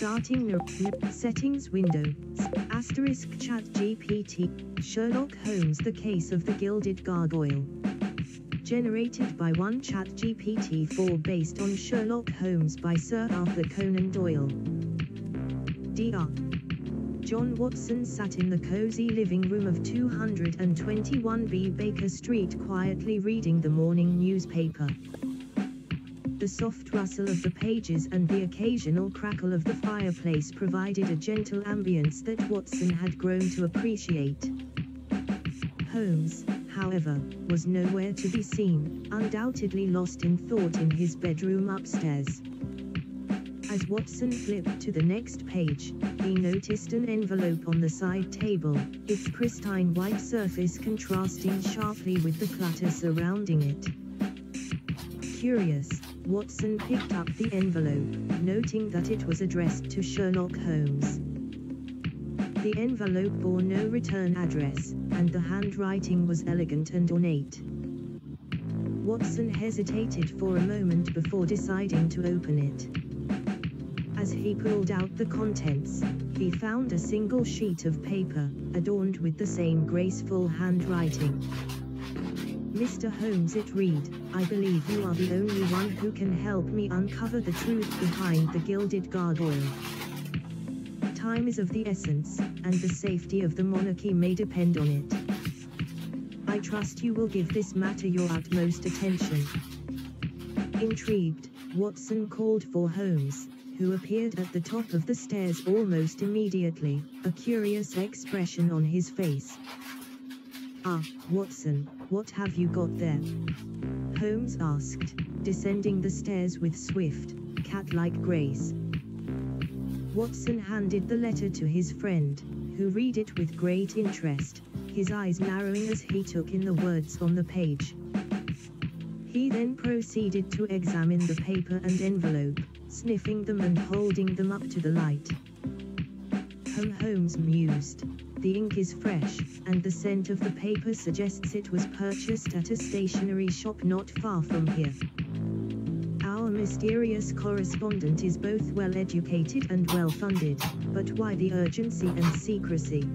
Starting settings window. Asterisk chat GPT. Sherlock Holmes, the case of the Gilded Gargoyle. Generated by one chat GPT-4 based on Sherlock Holmes by Sir Arthur Conan Doyle. Dr. John Watson sat in the cozy living room of 221B Baker Street quietly reading the morning newspaper. The soft rustle of the pages and the occasional crackle of the fireplace provided a gentle ambience that Watson had grown to appreciate. Holmes, however, was nowhere to be seen, undoubtedly lost in thought in his bedroom upstairs. As Watson flipped to the next page, he noticed an envelope on the side table, its pristine white surface contrasting sharply with the clutter surrounding it. Curious, Watson picked up the envelope, noting that it was addressed to Sherlock Holmes. The envelope bore no return address, and the handwriting was elegant and ornate. Watson hesitated for a moment before deciding to open it. As he pulled out the contents, he found a single sheet of paper, adorned with the same graceful handwriting. Mr. Holmes, it read, I believe you are the only one who can help me uncover the truth behind the Gilded Gargoyle. Time is of the essence, and the safety of the monarchy may depend on it. I trust you will give this matter your utmost attention. Intrigued, Watson called for Holmes, who appeared at the top of the stairs almost immediately, a curious expression on his face. Ah, Watson, what have you got there? Holmes asked, descending the stairs with swift, cat-like grace. Watson handed the letter to his friend, who read it with great interest, his eyes narrowing as he took in the words on the page. He then proceeded to examine the paper and envelope, sniffing them and holding them up to the light. Holmes mused. The ink is fresh, and the scent of the paper suggests it was purchased at a stationery shop not far from here. Our mysterious correspondent is both well-educated and well-funded, but why the urgency and secrecy?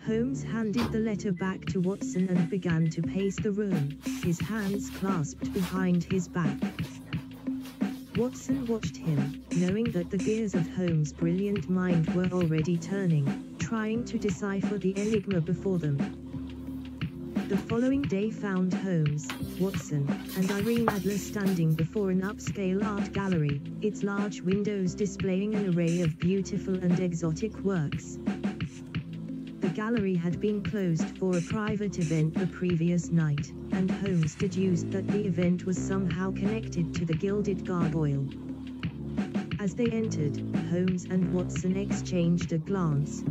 Holmes handed the letter back to Watson and began to pace the room, his hands clasped behind his back. Watson watched him, knowing that the gears of Holmes' brilliant mind were already turning, trying to decipher the enigma before them. The following day found Holmes, Watson, and Irene Adler standing before an upscale art gallery, its large windows displaying an array of beautiful and exotic works. The gallery had been closed for a private event the previous night, and Holmes deduced that the event was somehow connected to the Gilded Gargoyle. As they entered, Holmes and Watson exchanged a glance.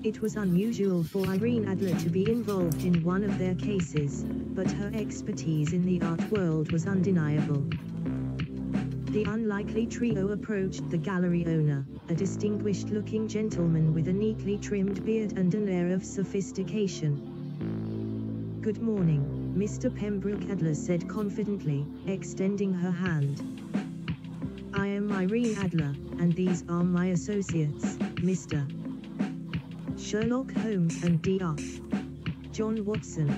It was unusual for Irene Adler to be involved in one of their cases, but her expertise in the art world was undeniable. The unlikely trio approached the gallery owner, a distinguished-looking gentleman with a neatly trimmed beard and an air of sophistication. Good morning, Mr. Pembroke Adler said confidently, extending her hand. I am Irene Adler, and these are my associates, Mr. Sherlock Holmes and Dr. John Watson.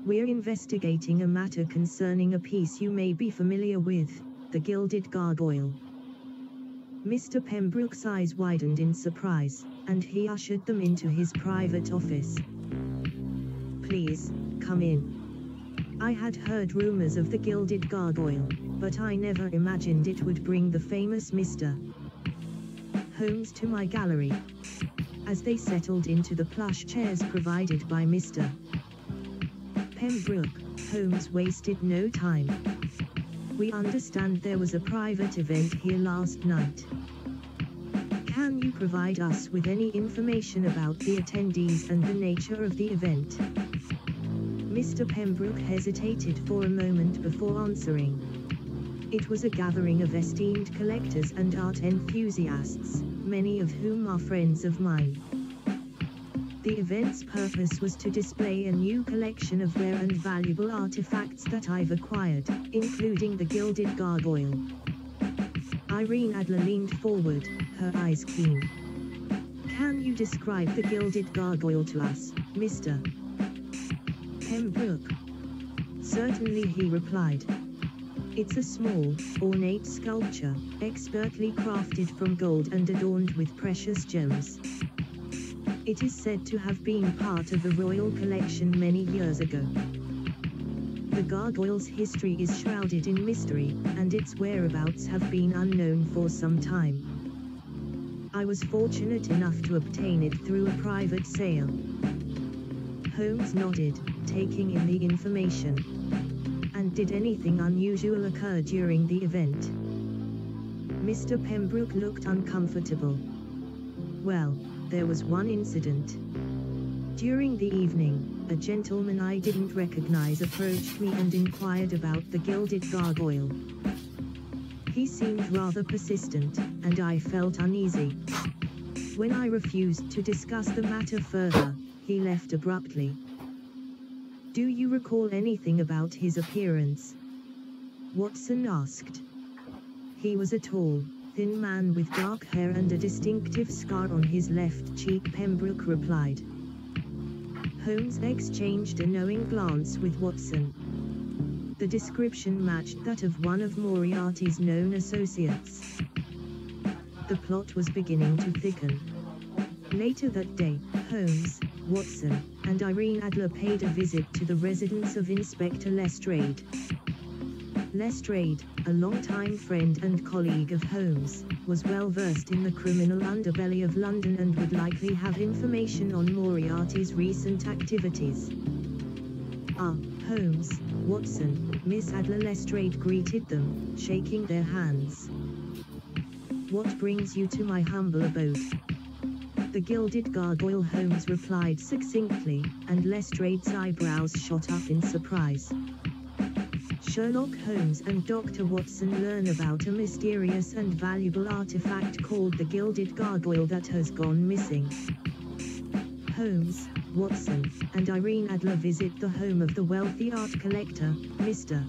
We're investigating a matter concerning a piece you may be familiar with, the Gilded Gargoyle. Mr. Pembroke's eyes widened in surprise, and he ushered them into his private office. Please, come in. I had heard rumors of the Gilded Gargoyle, but I never imagined it would bring the famous Mr. Holmes to my gallery. As they settled into the plush chairs provided by Mr. Pembroke, Holmes wasted no time. We understand there was a private event here last night. Can you provide us with any information about the attendees and the nature of the event? Mr. Pembroke hesitated for a moment before answering. It was a gathering of esteemed collectors and art enthusiasts, many of whom are friends of mine. The event's purpose was to display a new collection of rare and valuable artifacts that I've acquired, including the Gilded Gargoyle. Irene Adler leaned forward, her eyes keen. "Can you describe the Gilded Gargoyle to us, Mr. Pembroke?" "Certainly," he replied. "It's a small, ornate sculpture, expertly crafted from gold and adorned with precious gems. It is said to have been part of a royal collection many years ago. The gargoyle's history is shrouded in mystery, and its whereabouts have been unknown for some time. I was fortunate enough to obtain it through a private sale." Holmes nodded, taking in the information. "And did anything unusual occur during the event?" Mr. Pembroke looked uncomfortable. "Well, there was one incident. During the evening, a gentleman I didn't recognize approached me and inquired about the Gilded Gargoyle. He seemed rather persistent, and I felt uneasy. When I refused to discuss the matter further, he left abruptly." "Do you recall anything about his appearance?" Watson asked. "He was a tall, thin man with dark hair and a distinctive scar on his left cheek," Pembroke replied. Holmes exchanged a knowing glance with Watson. The description matched that of one of Moriarty's known associates. The plot was beginning to thicken. Later that day, Holmes, Watson, and Irene Adler paid a visit to the residence of Inspector Lestrade. Lestrade, a longtime friend and colleague of Holmes, was well versed in the criminal underbelly of London and would likely have information on Moriarty's recent activities. "Ah, Holmes, Watson," Miss Adler, Lestrade greeted them, shaking their hands. "What brings you to my humble abode?" "The Gilded Gargoyle," Holmes replied succinctly, and Lestrade's eyebrows shot up in surprise. Sherlock Holmes and Dr. Watson learn about a mysterious and valuable artifact called the Gilded Gargoyle that has gone missing. Holmes, Watson, and Irene Adler visit the home of the wealthy art collector, Mr.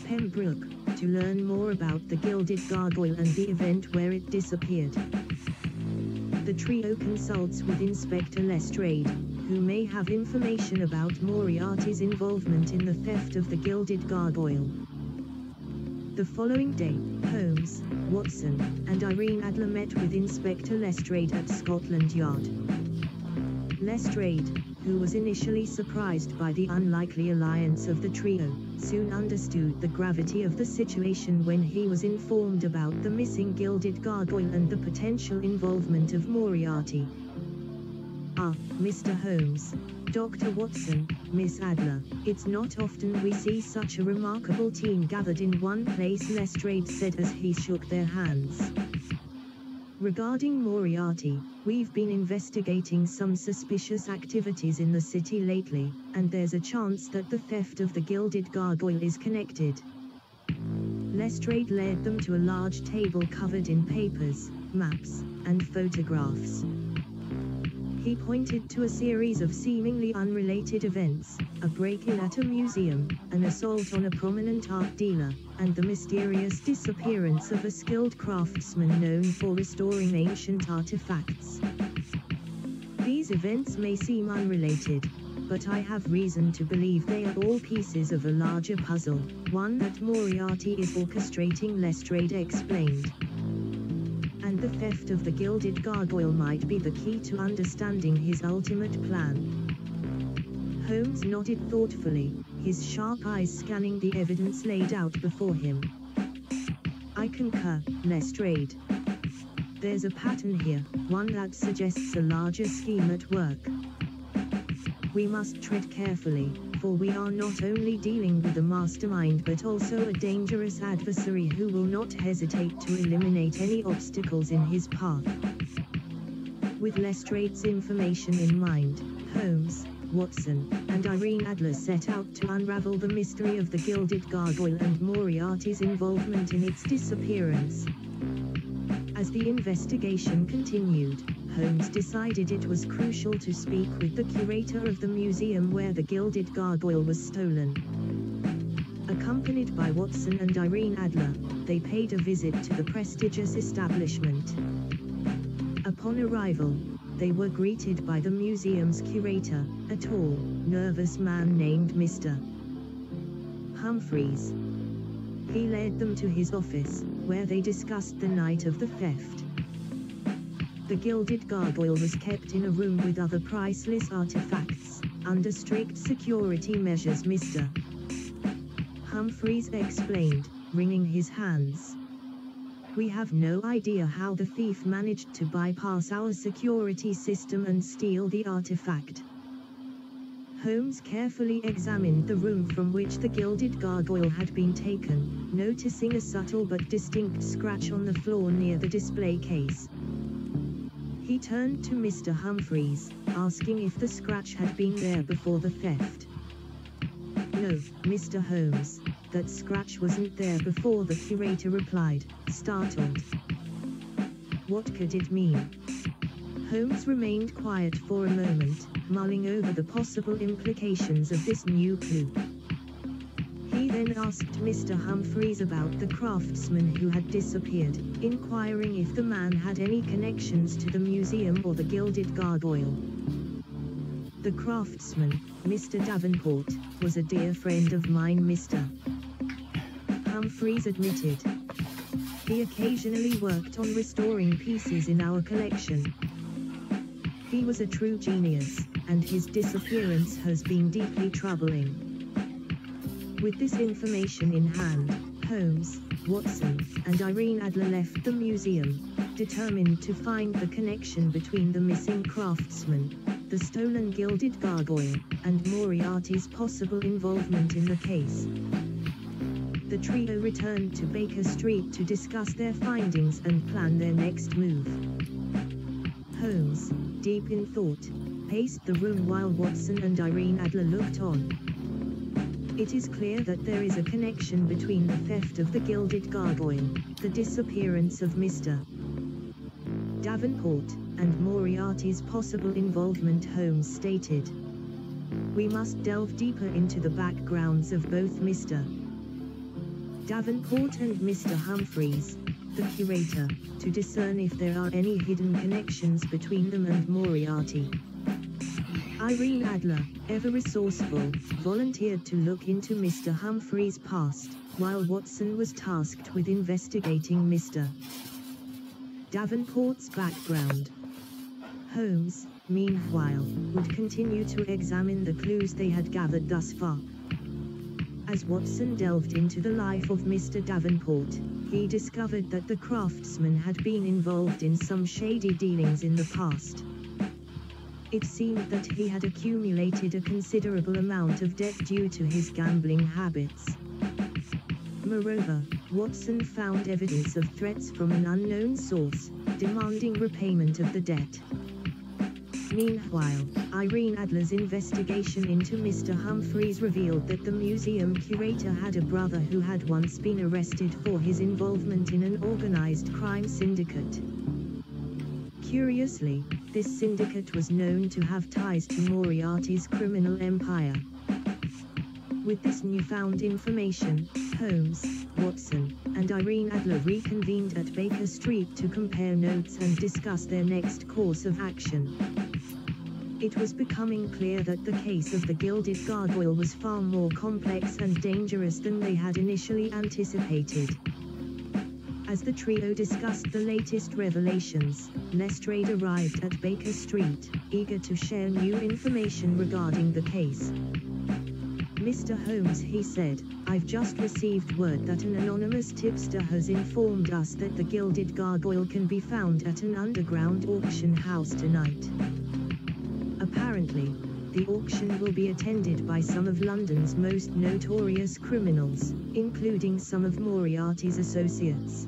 Pembroke, to learn more about the Gilded Gargoyle and the event where it disappeared. The trio consults with Inspector Lestrade, who may have information about Moriarty's involvement in the theft of the Gilded Gargoyle. The following day, Holmes, Watson, and Irene Adler met with Inspector Lestrade at Scotland Yard. Lestrade, who was initially surprised by the unlikely alliance of the trio, soon understood the gravity of the situation when he was informed about the missing Gilded Gargoyle and the potential involvement of Moriarty. "Ah, Mr. Holmes, Dr. Watson, Miss Adler, it's not often we see such a remarkable team gathered in one place," Lestrade said as he shook their hands. "Regarding Moriarty, we've been investigating some suspicious activities in the city lately, and there's a chance that the theft of the Gilded Gargoyle is connected." Lestrade led them to a large table covered in papers, maps, and photographs. He pointed to a series of seemingly unrelated events: a break-in at a museum, an assault on a prominent art dealer, and the mysterious disappearance of a skilled craftsman known for restoring ancient artifacts. "These events may seem unrelated, but I have reason to believe they are all pieces of a larger puzzle, one that Moriarty is orchestrating," Lestrade explained. "And the theft of the Gilded Gargoyle might be the key to understanding his ultimate plan." Holmes nodded thoughtfully, his sharp eyes scanning the evidence laid out before him. "I concur, Lestrade. There's a pattern here, one that suggests a larger scheme at work. We must tread carefully, for we are not only dealing with a mastermind but also a dangerous adversary who will not hesitate to eliminate any obstacles in his path." With Lestrade's information in mind, Holmes, Watson, and Irene Adler set out to unravel the mystery of the Gilded Gargoyle and Moriarty's involvement in its disappearance. As the investigation continued, Holmes decided it was crucial to speak with the curator of the museum where the Gilded Gargoyle was stolen. Accompanied by Watson and Irene Adler, they paid a visit to the prestigious establishment. Upon arrival, they were greeted by the museum's curator, a tall, nervous man named Mr. Humphreys. He led them to his office, where they discussed the night of the theft. The Gilded Gargoyle was kept in a room with other priceless artifacts, under strict security measures, Mr. Humphreys explained, wringing his hands. We have no idea how the thief managed to bypass our security system and steal the artifact. Holmes carefully examined the room from which the Gilded Gargoyle had been taken, noticing a subtle but distinct scratch on the floor near the display case. He turned to Mr. Humphreys, asking if the scratch had been there before the theft. No, Mr. Holmes, that scratch wasn't there before, the curator replied, startled. What could it mean? Holmes remained quiet for a moment, mulling over the possible implications of this new clue. He then asked Mr. Humphreys about the craftsman who had disappeared, inquiring if the man had any connections to the museum or the Gilded Gargoyle. The craftsman, Mr. Davenport, was a dear friend of mine, Mr. Humphreys admitted. He occasionally worked on restoring pieces in our collection. He was a true genius, and his disappearance has been deeply troubling. With this information in hand, Holmes, Watson, and Irene Adler left the museum, determined to find the connection between the missing craftsman, the stolen Gilded Gargoyle, and Moriarty's possible involvement in the case. The trio returned to Baker Street to discuss their findings and plan their next move. Holmes, deep in thought, paced the room while Watson and Irene Adler looked on. It is clear that there is a connection between the theft of the Gilded Gargoyle, the disappearance of Mr. Davenport, and Moriarty's possible involvement, Holmes stated. We must delve deeper into the backgrounds of both Mr. Davenport and Mr. Humphreys, the curator, to discern if there are any hidden connections between them and Moriarty. Irene Adler, ever resourceful, volunteered to look into Mr. Humphreys' past, while Watson was tasked with investigating Mr. Davenport's background. Holmes, meanwhile, would continue to examine the clues they had gathered thus far. As Watson delved into the life of Mr. Davenport, he discovered that the craftsman had been involved in some shady dealings in the past. It seemed that he had accumulated a considerable amount of debt due to his gambling habits. Moreover, Watson found evidence of threats from an unknown source, demanding repayment of the debt. Meanwhile, Irene Adler's investigation into Mr. Humphreys revealed that the museum curator had a brother who had once been arrested for his involvement in an organized crime syndicate. Curiously, this syndicate was known to have ties to Moriarty's criminal empire. With this newfound information, Holmes, Watson, and Irene Adler reconvened at Baker Street to compare notes and discuss their next course of action. It was becoming clear that the case of the Gilded Gargoyle was far more complex and dangerous than they had initially anticipated. As the trio discussed the latest revelations, Lestrade arrived at Baker Street, eager to share new information regarding the case. Mr. Holmes, he said, I've just received word that an anonymous tipster has informed us that the Gilded Gargoyle can be found at an underground auction house tonight. Apparently, the auction will be attended by some of London's most notorious criminals, including some of Moriarty's associates.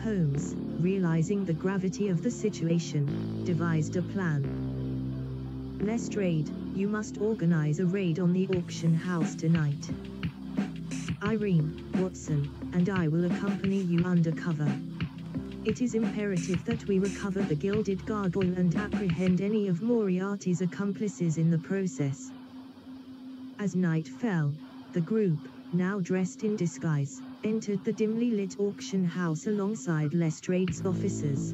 Holmes, realizing the gravity of the situation, devised a plan. Lestrade, you must organize a raid on the auction house tonight. Irene, Watson, and I will accompany you undercover. It is imperative that we recover the Gilded Gargoyle and apprehend any of Moriarty's accomplices in the process. As night fell, the group, now dressed in disguise, entered the dimly lit auction house alongside Lestrade's officers.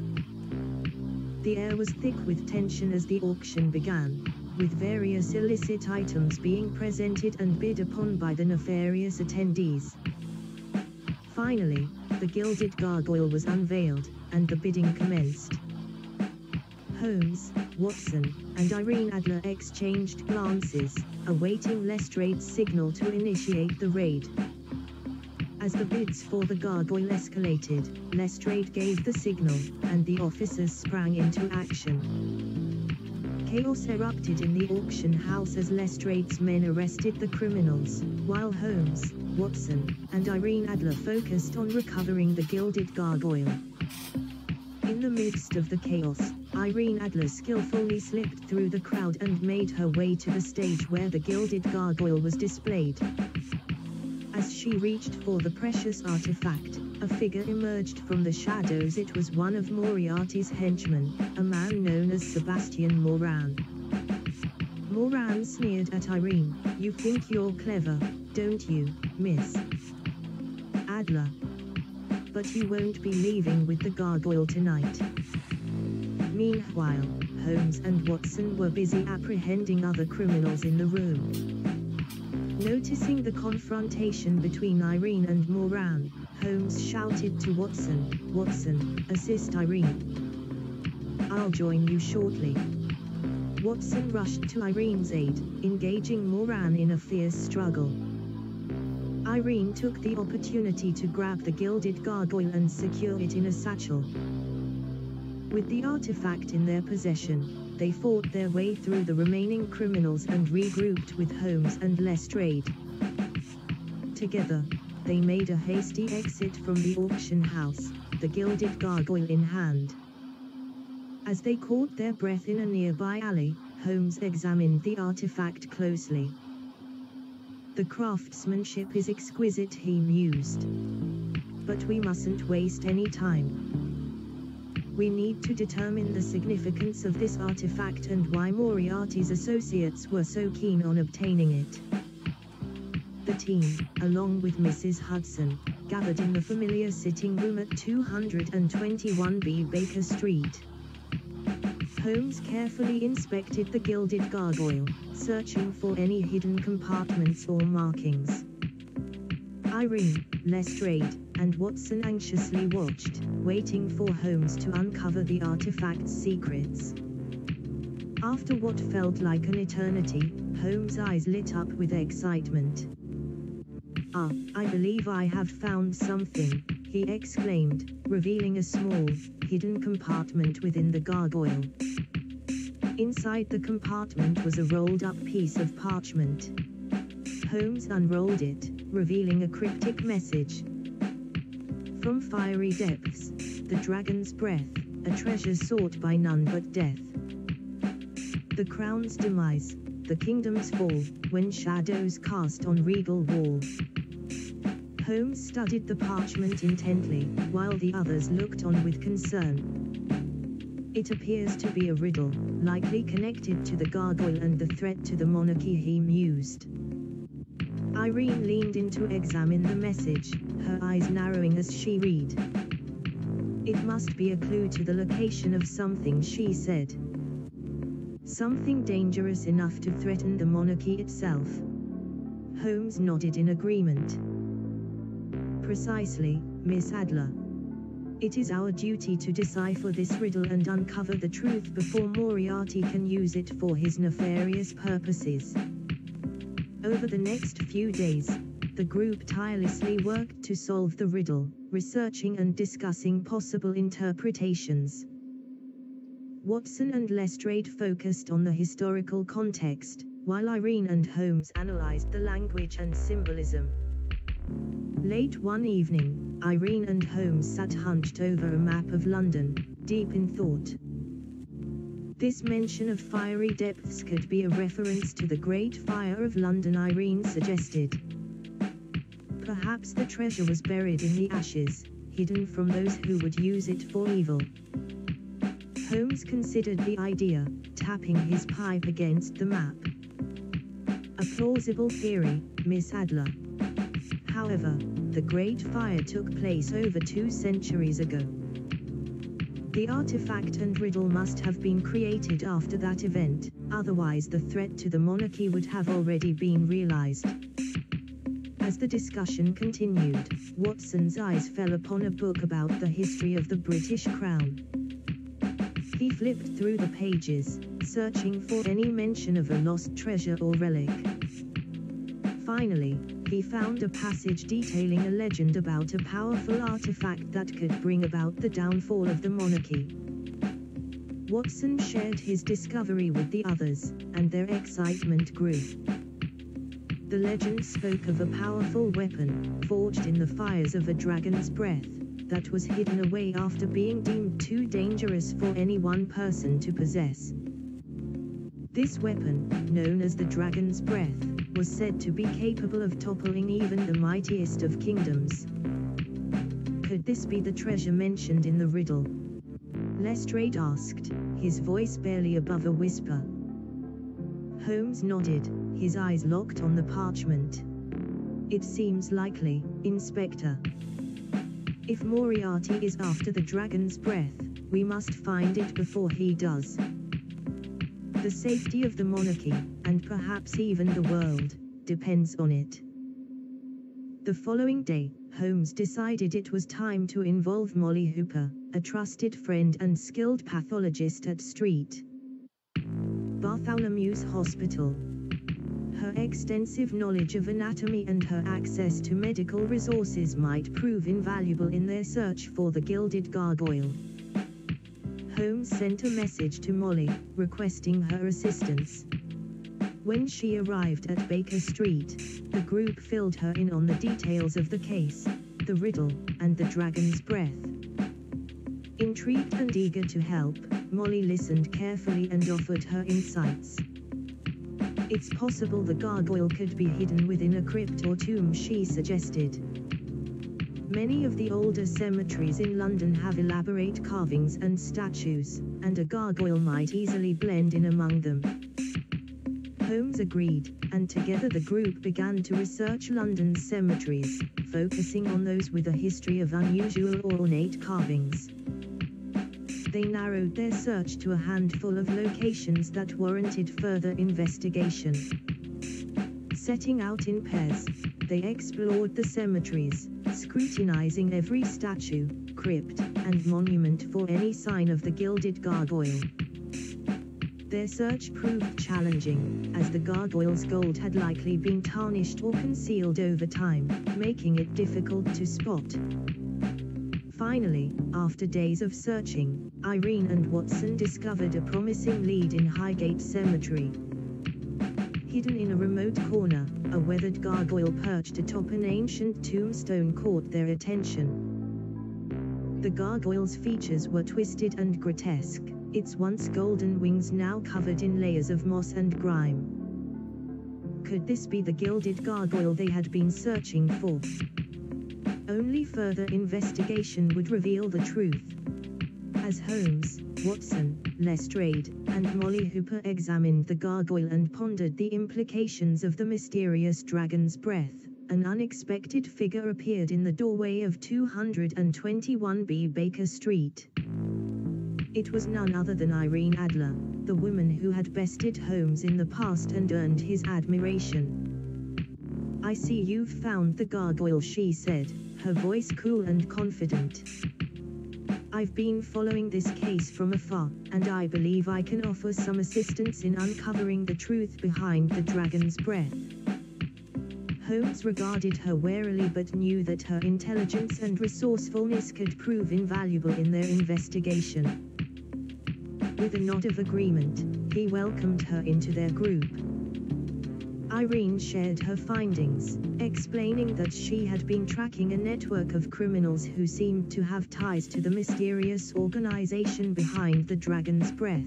The air was thick with tension as the auction began, with various illicit items being presented and bid upon by the nefarious attendees. Finally, the Gilded Gargoyle was unveiled, and the bidding commenced. Holmes, Watson, and Irene Adler exchanged glances, awaiting Lestrade's signal to initiate the raid. As the bids for the Gargoyle escalated, Lestrade gave the signal, and the officers sprang into action. Chaos erupted in the auction house as Lestrade's men arrested the criminals, while Holmes, Watson, and Irene Adler focused on recovering the Gilded Gargoyle. In the midst of the chaos, Irene Adler skillfully slipped through the crowd and made her way to the stage where the Gilded Gargoyle was displayed. As she reached for the precious artifact, a figure emerged from the shadows. It was one of Moriarty's henchmen, a man known as Sebastian Moran. Moran sneered at Irene. "You think you're clever, don't you, Miss Adler? But you won't be leaving with the Gargoyle tonight." Meanwhile, Holmes and Watson were busy apprehending other criminals in the room. Noticing the confrontation between Irene and Moran, Holmes shouted to Watson, "Watson, assist Irene. I'll join you shortly." Watson rushed to Irene's aid, engaging Moran in a fierce struggle. Irene took the opportunity to grab the Gilded Gargoyle and secure it in a satchel. With the artifact in their possession, they fought their way through the remaining criminals and regrouped with Holmes and Lestrade. Together, they made a hasty exit from the auction house, the Gilded Gargoyle in hand. As they caught their breath in a nearby alley, Holmes examined the artifact closely. "The craftsmanship is exquisite," he mused. "But we mustn't waste any time. We need to determine the significance of this artifact and why Moriarty's associates were so keen on obtaining it." The team, along with Mrs. Hudson, gathered in the familiar sitting room at 221B Baker Street. Holmes carefully inspected the Gilded Gargoyle, searching for any hidden compartments or markings. Irene, Lestrade, and Watson anxiously watched, waiting for Holmes to uncover the artifact's secrets. After what felt like an eternity, Holmes' eyes lit up with excitement. "Ah, I believe I have found something," he exclaimed, revealing a small, hidden compartment within the gargoyle. Inside the compartment was a rolled-up piece of parchment. Holmes unrolled it, revealing a cryptic message. "From fiery depths, the dragon's breath, a treasure sought by none but death. The crown's demise, the kingdom's fall, when shadows cast on regal wall." Holmes studied the parchment intently, while the others looked on with concern. "It appears to be a riddle, likely connected to the gargoyle and the threat to the monarchy," he mused. Irene leaned in to examine the message, her eyes narrowing as she read. "It must be a clue to the location of something," she said. "Something dangerous enough to threaten the monarchy itself." Holmes nodded in agreement. "Precisely, Miss Adler. It is our duty to decipher this riddle and uncover the truth before Moriarty can use it for his nefarious purposes." Over the next few days, the group tirelessly worked to solve the riddle, researching and discussing possible interpretations. Watson and Lestrade focused on the historical context, while Irene and Holmes analyzed the language and symbolism. Late one evening, Irene and Holmes sat hunched over a map of London, deep in thought. "This mention of fiery depths could be a reference to the Great Fire of London," Irene suggested. "Perhaps the treasure was buried in the ashes, hidden from those who would use it for evil." Holmes considered the idea, tapping his pipe against the map. "A plausible theory, Miss Adler. However, the Great Fire took place over 2 centuries ago. The artifact and riddle must have been created after that event, otherwise the threat to the monarchy would have already been realized. As the discussion continued, Watson's eyes fell upon a book about the history of the British Crown. He flipped through the pages, searching for any mention of a lost treasure or relic. Finally, he found a passage detailing a legend about a powerful artifact that could bring about the downfall of the monarchy. Watson shared his discovery with the others, and their excitement grew. The legend spoke of a powerful weapon, forged in the fires of a dragon's breath, that was hidden away after being deemed too dangerous for any one person to possess. This weapon, known as the Dragon's Breath, was said to be capable of toppling even the mightiest of kingdoms. Could this be the treasure mentioned in the riddle? Lestrade asked, his voice barely above a whisper. Holmes nodded, his eyes locked on the parchment. It seems likely, Inspector. If Moriarty is after the Dragon's Breath, we must find it before he does. The safety of the monarchy, and perhaps even the world, depends on it. The following day, Holmes decided it was time to involve Molly Hooper, a trusted friend and skilled pathologist at St. Bartholomew's Hospital. Her extensive knowledge of anatomy and her access to medical resources might prove invaluable in their search for the Gilded Gargoyle. Holmes sent a message to Molly, requesting her assistance. When she arrived at Baker Street, the group filled her in on the details of the case, the riddle, and the Dragon's Breath. Intrigued and eager to help, Molly listened carefully and offered her insights. It's possible the gargoyle could be hidden within a crypt or tomb, she suggested. Many of the older cemeteries in London have elaborate carvings and statues, and a gargoyle might easily blend in among them. Holmes agreed, and together the group began to research London's cemeteries, focusing on those with a history of unusual or ornate carvings. They narrowed their search to a handful of locations that warranted further investigation. Setting out in pairs, they explored the cemeteries, scrutinizing every statue, crypt, and monument for any sign of the Gilded Gargoyle. Their search proved challenging, as the gargoyle's gold had likely been tarnished or concealed over time, making it difficult to spot. Finally, after days of searching, Irene and Watson discovered a promising lead in Highgate Cemetery. Hidden in a remote corner, a weathered gargoyle perched atop an ancient tombstone caught their attention. The gargoyle's features were twisted and grotesque, its once golden wings now covered in layers of moss and grime. Could this be the Gilded Gargoyle they had been searching for? Only further investigation would reveal the truth. As Holmes, Watson, Lestrade, and Molly Hooper examined the gargoyle and pondered the implications of the mysterious Dragon's Breath, an unexpected figure appeared in the doorway of 221B Baker Street. It was none other than Irene Adler, the woman who had bested Holmes in the past and earned his admiration. "I see you've found the gargoyle," she said, her voice cool and confident. "I've been following this case from afar, and I believe I can offer some assistance in uncovering the truth behind the Dragon's Breath." Holmes regarded her warily but knew that her intelligence and resourcefulness could prove invaluable in their investigation. With a nod of agreement, he welcomed her into their group. Irene shared her findings, explaining that she had been tracking a network of criminals who seemed to have ties to the mysterious organization behind the Dragon's Breath.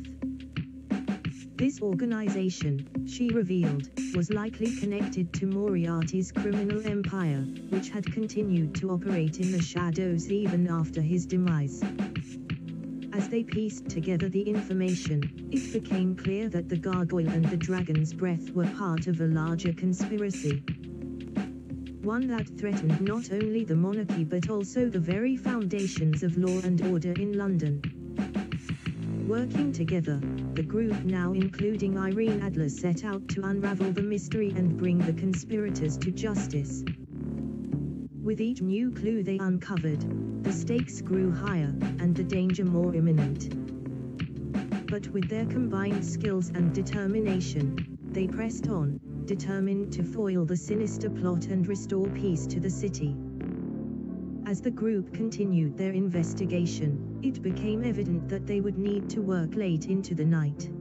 This organization, she revealed, was likely connected to Moriarty's criminal empire, which had continued to operate in the shadows even after his demise. As they pieced together the information, it became clear that the gargoyle and the Dragon's Breath were part of a larger conspiracy. one that threatened not only the monarchy but also the very foundations of law and order in London. Working together, the group, now including Irene Adler, set out to unravel the mystery and bring the conspirators to justice. With each new clue they uncovered, the stakes grew higher, and the danger more imminent. But with their combined skills and determination, they pressed on, determined to foil the sinister plot and restore peace to the city. As the group continued their investigation, it became evident that they would need to work late into the night.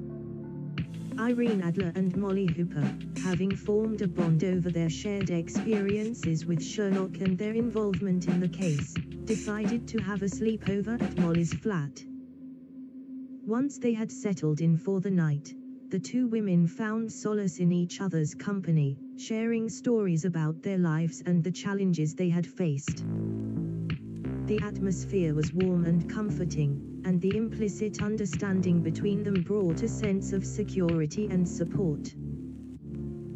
Irene Adler and Molly Hooper, having formed a bond over their shared experiences with Sherlock and their involvement in the case, decided to have a sleepover at Molly's flat. Once they had settled in for the night, the two women found solace in each other's company, sharing stories about their lives and the challenges they had faced. The atmosphere was warm and comforting, and the implicit understanding between them brought a sense of security and support.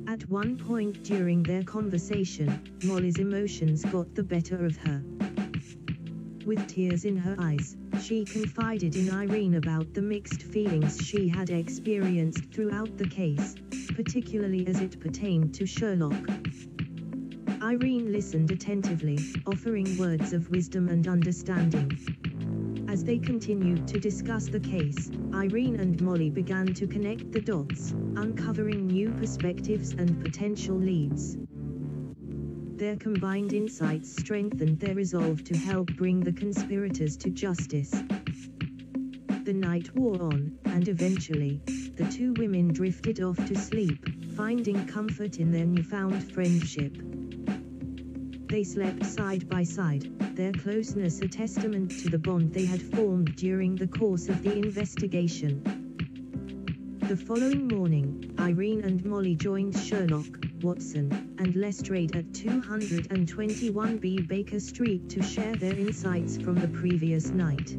At one point during their conversation, Molly's emotions got the better of her. With tears in her eyes, she confided in Irene about the mixed feelings she had experienced throughout the case, particularly as it pertained to Sherlock. Irene listened attentively, offering words of wisdom and understanding. As they continued to discuss the case, Irene and Molly began to connect the dots, uncovering new perspectives and potential leads. Their combined insights strengthened their resolve to help bring the conspirators to justice. The night wore on, and eventually, the two women drifted off to sleep, finding comfort in their newfound friendship. They slept side by side, their closeness a testament to the bond they had formed during the course of the investigation. The following morning, Irene and Molly joined Sherlock, Watson, and Lestrade at 221B Baker Street to share their insights from the previous night.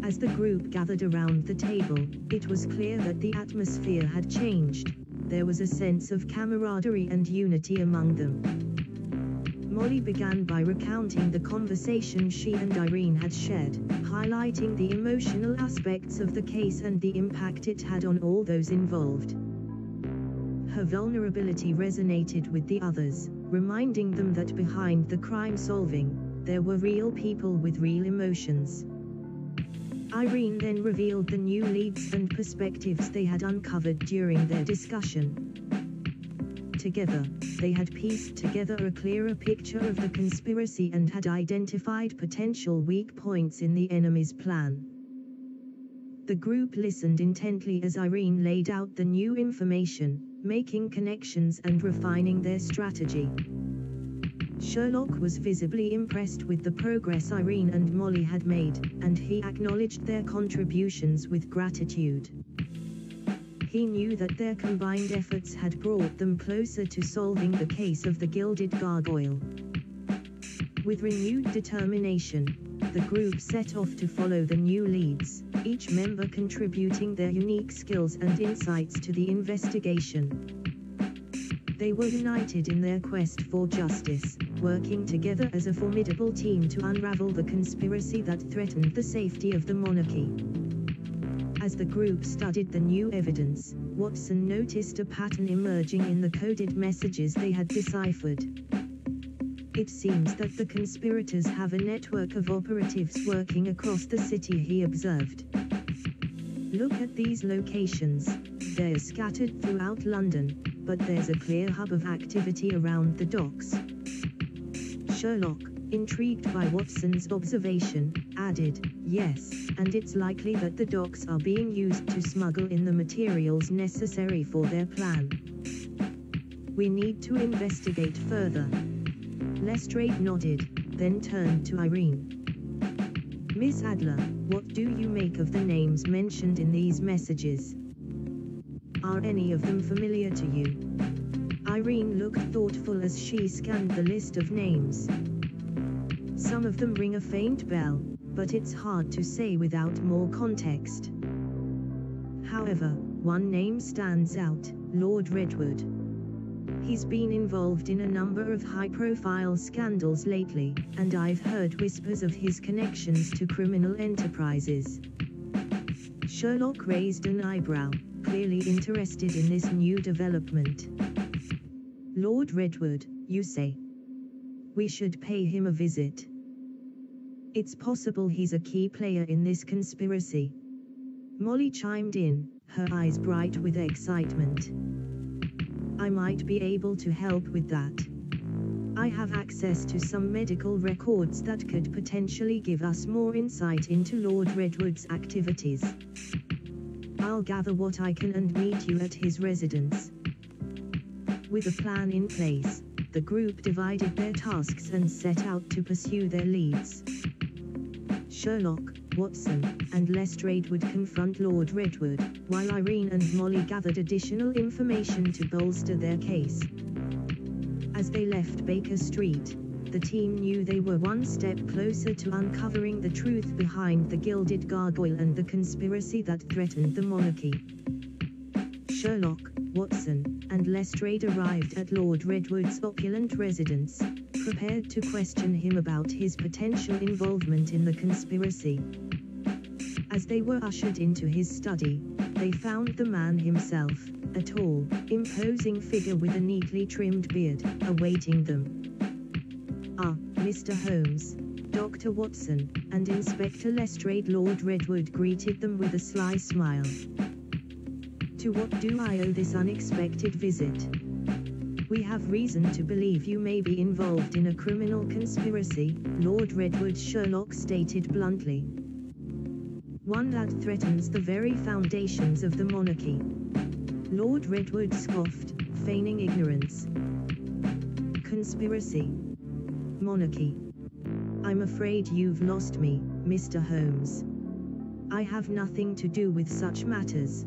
As the group gathered around the table, it was clear that the atmosphere had changed. There was a sense of camaraderie and unity among them. Molly began by recounting the conversation she and Irene had shared, highlighting the emotional aspects of the case and the impact it had on all those involved. Her vulnerability resonated with the others, reminding them that behind the crime solving, there were real people with real emotions. Irene then revealed the new leads and perspectives they had uncovered during their discussion. Together, they had pieced together a clearer picture of the conspiracy and had identified potential weak points in the enemy's plan. The group listened intently as Irene laid out the new information, making connections and refining their strategy. Sherlock was visibly impressed with the progress Irene and Molly had made, and he acknowledged their contributions with gratitude. He knew that their combined efforts had brought them closer to solving the case of the Gilded Gargoyle. With renewed determination, the group set off to follow the new leads, each member contributing their unique skills and insights to the investigation. They were united in their quest for justice, working together as a formidable team to unravel the conspiracy that threatened the safety of the monarchy. As the group studied the new evidence, Watson noticed a pattern emerging in the coded messages they had deciphered. It seems that the conspirators have a network of operatives working across the city, he observed. Look at these locations. They're scattered throughout London, but there's a clear hub of activity around the docks. Sherlock, intrigued by Watson's observation, added, "Yes, and it's likely that the docks are being used to smuggle in the materials necessary for their plan. We need to investigate further." Lestrade nodded, then turned to Irene. "Miss Adler, what do you make of the names mentioned in these messages? Are any of them familiar to you?" Irene looked thoughtful as she scanned the list of names. "Some of them ring a faint bell, but it's hard to say without more context. However, one name stands out, Lord Redwood. He's been involved in a number of high-profile scandals lately, and I've heard whispers of his connections to criminal enterprises. Sherlock raised an eyebrow, clearly interested in this new development. Lord Redwood, you say? We should pay him a visit. It's possible he's a key player in this conspiracy. Molly chimed in, her eyes bright with excitement. I might be able to help with that. I have access to some medical records that could potentially give us more insight into Lord Redwood's activities. I'll gather what I can and meet you at his residence. With a plan in place, the group divided their tasks and set out to pursue their leads. Sherlock, Watson, and Lestrade would confront Lord Redwood, while Irene and Molly gathered additional information to bolster their case. As they left Baker Street, the team knew they were one step closer to uncovering the truth behind the Gilded Gargoyle and the conspiracy that threatened the monarchy. Sherlock, Watson, and Lestrade arrived at Lord Redwood's opulent residence, prepared to question him about his potential involvement in the conspiracy. As they were ushered into his study, they found the man himself, a tall, imposing figure with a neatly trimmed beard, awaiting them. "Ah, Mr. Holmes, Dr. Watson, and Inspector Lestrade." Lord Redwood greeted them with a sly smile. "To what do I owe this unexpected visit? We have reason to believe you may be involved in a criminal conspiracy," Lord Redwood's Sherlock stated bluntly. "One that threatens the very foundations of the monarchy." Lord Redwood scoffed, feigning ignorance. "Conspiracy? Monarchy? I'm afraid you've lost me, Mr. Holmes. I have nothing to do with such matters."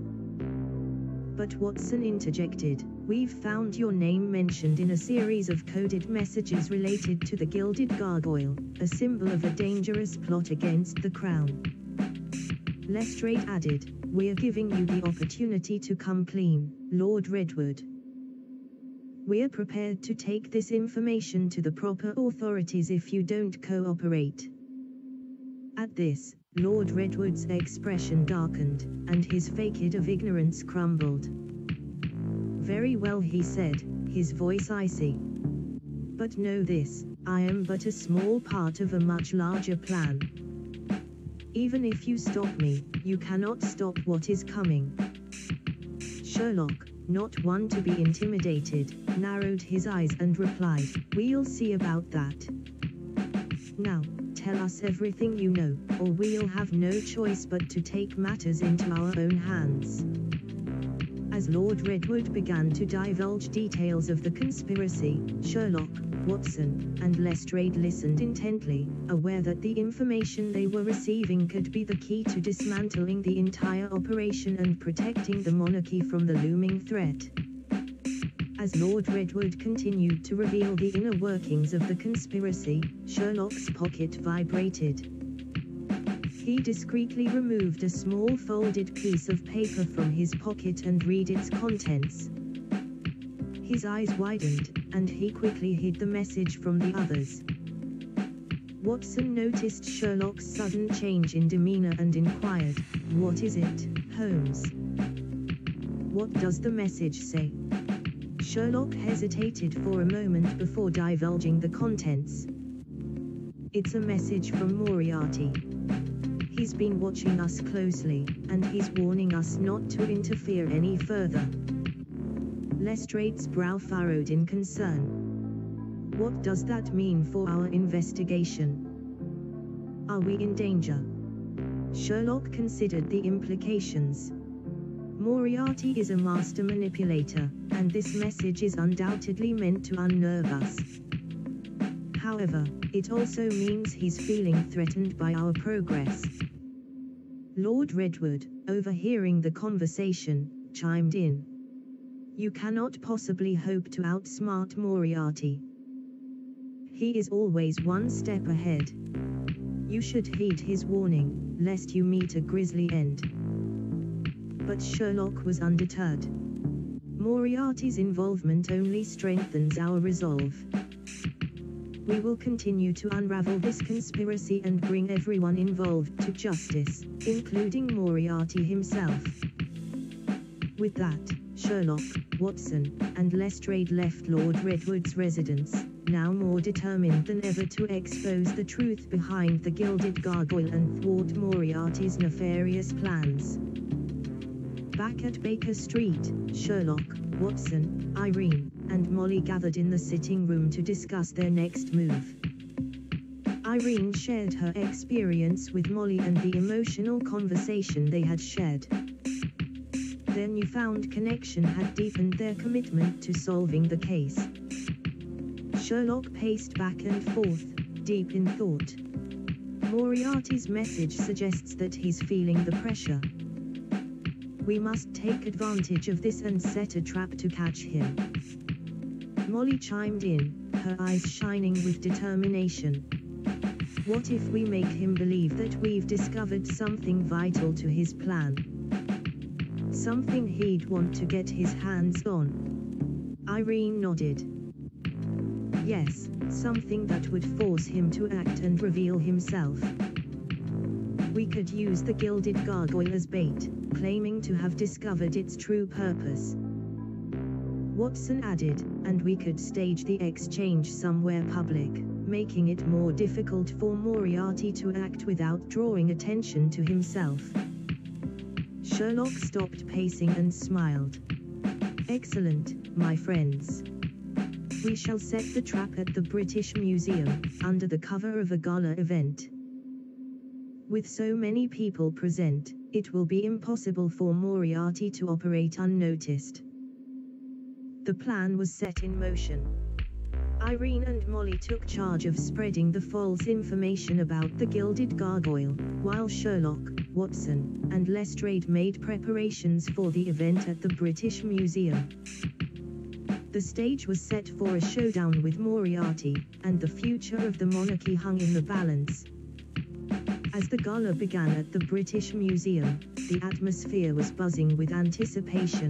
But Watson interjected, "We've found your name mentioned in a series of coded messages related to the Gilded Gargoyle, a symbol of a dangerous plot against the crown." Lestrade added, "We're giving you the opportunity to come clean, Lord Redwood. We're prepared to take this information to the proper authorities if you don't cooperate." At this, Lord Redwood's expression darkened, and his facade of ignorance crumbled. "Very well," he said, his voice icy. "But know this, I am but a small part of a much larger plan. Even if you stop me, you cannot stop what is coming." Sherlock, not one to be intimidated, narrowed his eyes and replied, "We'll see about that. Now, tell us everything you know, or we'll have no choice but to take matters into our own hands." As Lord Redwood began to divulge details of the conspiracy, Sherlock, Watson, and Lestrade listened intently, aware that the information they were receiving could be the key to dismantling the entire operation and protecting the monarchy from the looming threat. As Lord Redwood continued to reveal the inner workings of the conspiracy, Sherlock's pocket vibrated. He discreetly removed a small folded piece of paper from his pocket and read its contents. His eyes widened, and he quickly hid the message from the others. Watson noticed Sherlock's sudden change in demeanor and inquired, "What is it, Holmes? What does the message say?" Sherlock hesitated for a moment before divulging the contents. "It's a message from Moriarty. He's been watching us closely, and he's warning us not to interfere any further." Lestrade's brow furrowed in concern. "What does that mean for our investigation? Are we in danger?" Sherlock considered the implications. Moriarty is a master manipulator, and this message is undoubtedly meant to unnerve us. However, it also means he's feeling threatened by our progress. Lord Redwood, overhearing the conversation, chimed in. "You cannot possibly hope to outsmart Moriarty. He is always one step ahead. You should heed his warning, lest you meet a grisly end." But Sherlock was undeterred. Moriarty's involvement only strengthens our resolve. We will continue to unravel this conspiracy and bring everyone involved to justice, including Moriarty himself. With that, Sherlock, Watson, and Lestrade left Lord Redwood's residence, now more determined than ever to expose the truth behind the Gilded Gargoyle and thwart Moriarty's nefarious plans. Back at Baker Street, Sherlock, Watson, Irene, and Molly gathered in the sitting room to discuss their next move. Irene shared her experience with Molly and the emotional conversation they had shared. Their newfound connection had deepened their commitment to solving the case. Sherlock paced back and forth, deep in thought. Moriarty's message suggests that he's feeling the pressure. We must take advantage of this and set a trap to catch him. Molly chimed in, her eyes shining with determination. What if we make him believe that we've discovered something vital to his plan? Something he'd want to get his hands on. Irene nodded. Yes, something that would force him to act and reveal himself. We could use the Gilded Gargoyle as bait, claiming to have discovered its true purpose. Watson added, and we could stage the exchange somewhere public, making it more difficult for Moriarty to act without drawing attention to himself. Sherlock stopped pacing and smiled. Excellent, my friends. We shall set the trap at the British Museum, under the cover of a gala event. With so many people present, it will be impossible for Moriarty to operate unnoticed. The plan was set in motion. Irene and Molly took charge of spreading the false information about the Gilded Gargoyle, while Sherlock, Watson, and Lestrade made preparations for the event at the British Museum. The stage was set for a showdown with Moriarty, and the future of the monarchy hung in the balance. As the gala began at the British Museum, the atmosphere was buzzing with anticipation.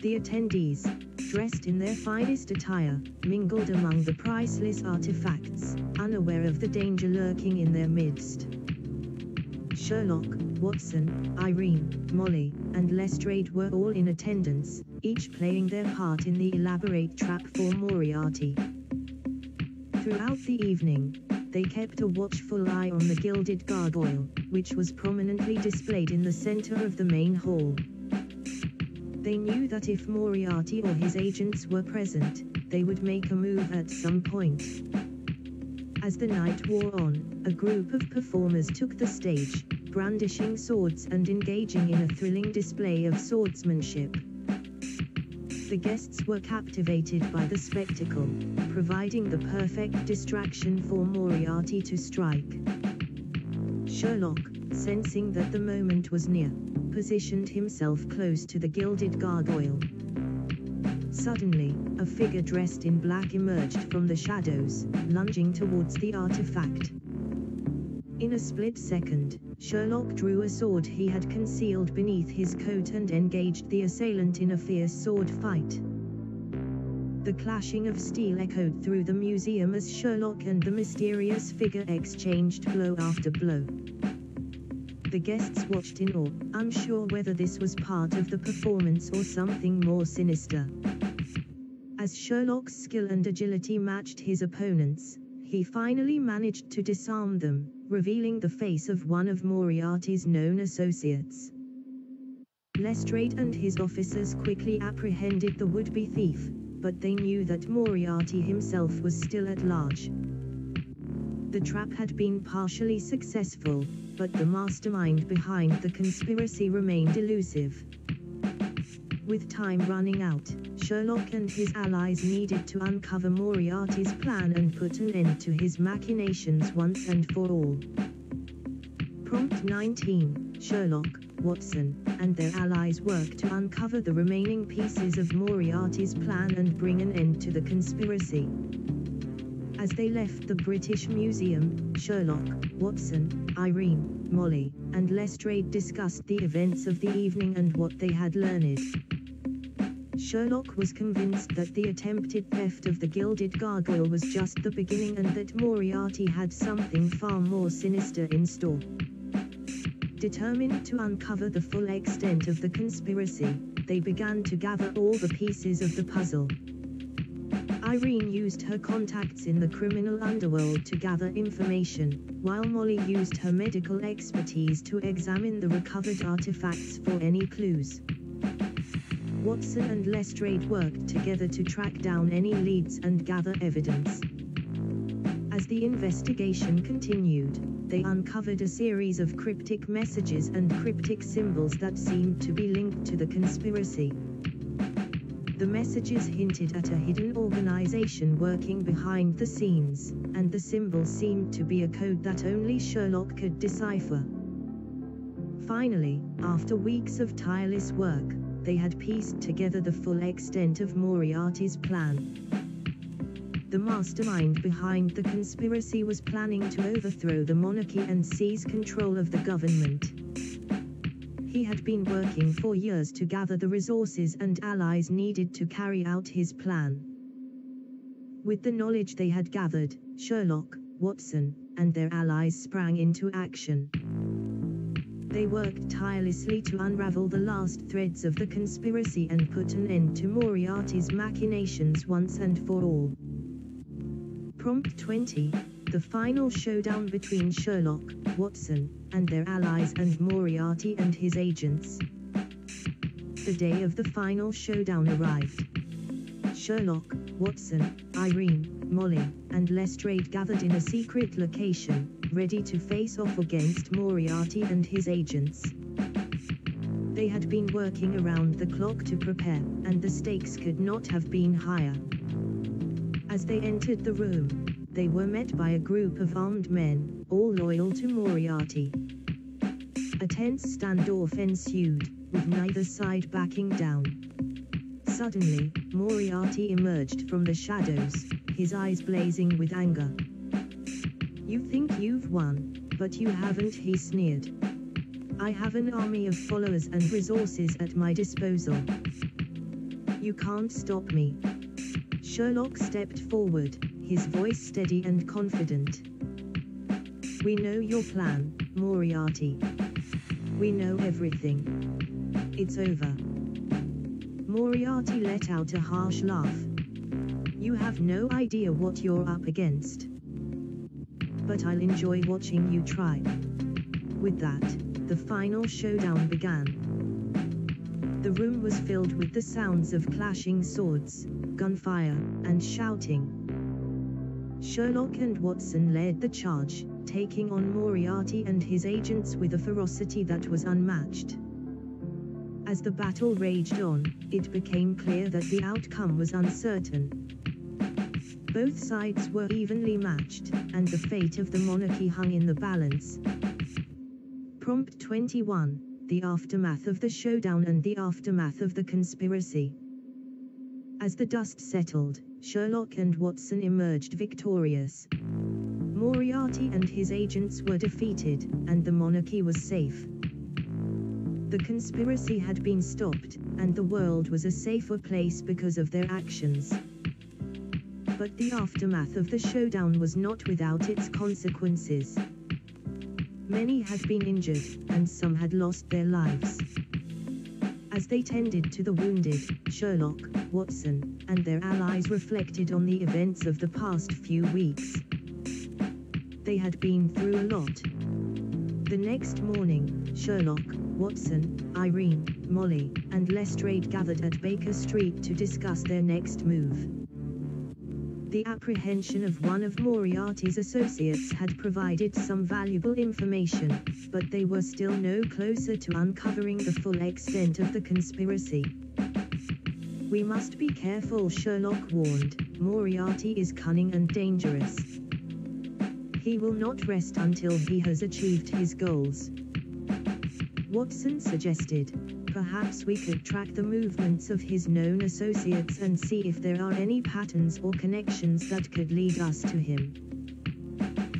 The attendees, dressed in their finest attire, mingled among the priceless artifacts, unaware of the danger lurking in their midst. Sherlock, Watson, Irene, Molly, and Lestrade were all in attendance, each playing their part in the elaborate trap for Moriarty. Throughout the evening, they kept a watchful eye on the Gilded Gargoyle, which was prominently displayed in the center of the main hall. They knew that if Moriarty or his agents were present, they would make a move at some point. As the night wore on, a group of performers took the stage, brandishing swords and engaging in a thrilling display of swordsmanship. The guests were captivated by the spectacle, providing the perfect distraction for Moriarty to strike. Sherlock, sensing that the moment was near, positioned himself close to the Gilded Gargoyle. Suddenly, a figure dressed in black emerged from the shadows, lunging towards the artifact. In a split second, Sherlock drew a sword he had concealed beneath his coat and engaged the assailant in a fierce sword fight. The clashing of steel echoed through the museum as Sherlock and the mysterious figure exchanged blow after blow. The guests watched in awe, unsure whether this was part of the performance or something more sinister. As Sherlock's skill and agility matched his opponents, he finally managed to disarm them, revealing the face of one of Moriarty's known associates. Lestrade and his officers quickly apprehended the would-be thief, but they knew that Moriarty himself was still at large. The trap had been partially successful, but the mastermind behind the conspiracy remained elusive. With time running out, Sherlock and his allies needed to uncover Moriarty's plan and put an end to his machinations once and for all. Prompt 19, Sherlock, Watson, and their allies worked to uncover the remaining pieces of Moriarty's plan and bring an end to the conspiracy. As they left the British Museum, Sherlock, Watson, Irene, Molly, and Lestrade discussed the events of the evening and what they had learned. Sherlock was convinced that the attempted theft of the Gilded Gargoyle was just the beginning and that Moriarty had something far more sinister in store. Determined to uncover the full extent of the conspiracy, they began to gather all the pieces of the puzzle. Irene used her contacts in the criminal underworld to gather information, while Molly used her medical expertise to examine the recovered artifacts for any clues. Watson and Lestrade worked together to track down any leads and gather evidence. As the investigation continued, they uncovered a series of cryptic messages and cryptic symbols that seemed to be linked to the conspiracy. The messages hinted at a hidden organization working behind the scenes, and the symbols seemed to be a code that only Sherlock could decipher. Finally, after weeks of tireless work, they had pieced together the full extent of Moriarty's plan. The mastermind behind the conspiracy was planning to overthrow the monarchy and seize control of the government. He had been working for years to gather the resources and allies needed to carry out his plan. With the knowledge they had gathered, Sherlock, Watson, and their allies sprang into action. They worked tirelessly to unravel the last threads of the conspiracy and put an end to Moriarty's machinations once and for all. Prompt 20. The final showdown between Sherlock, Watson, and their allies and Moriarty and his agents. The day of the final showdown arrived. Sherlock, Watson, Irene, Molly, and Lestrade gathered in a secret location, ready to face off against Moriarty and his agents. They had been working around the clock to prepare, and the stakes could not have been higher. As they entered the room, they were met by a group of armed men, all loyal to Moriarty. A tense standoff ensued, with neither side backing down. Suddenly, Moriarty emerged from the shadows, his eyes blazing with anger. "You think you've won, but you haven't," he sneered. "I have an army of followers and resources at my disposal. You can't stop me." Sherlock stepped forward, his voice steady and confident. "We know your plan, Moriarty. We know everything. It's over." Moriarty let out a harsh laugh. "You have no idea what you're up against. But I'll enjoy watching you try." With that, the final showdown began. The room was filled with the sounds of clashing swords, gunfire, and shouting. Sherlock and Watson led the charge, taking on Moriarty and his agents with a ferocity that was unmatched. As the battle raged on, it became clear that the outcome was uncertain. Both sides were evenly matched, and the fate of the monarchy hung in the balance. Prompt 21. The aftermath of the showdown and the aftermath of the conspiracy. As the dust settled, Sherlock and Watson emerged victorious. Moriarty and his agents were defeated, and the monarchy was safe. The conspiracy had been stopped, and the world was a safer place because of their actions. But the aftermath of the showdown was not without its consequences. Many had been injured, and some had lost their lives. As they tended to the wounded, Sherlock, Watson, and their allies reflected on the events of the past few weeks. They had been through a lot. The next morning, Sherlock, Watson, Irene, Molly, and Lestrade gathered at Baker Street to discuss their next move. The apprehension of one of Moriarty's associates had provided some valuable information, but they were still no closer to uncovering the full extent of the conspiracy. "We must be careful," Sherlock warned. "Moriarty is cunning and dangerous. He will not rest until he has achieved his goals." Watson suggested, "Perhaps we could track the movements of his known associates and see if there are any patterns or connections that could lead us to him."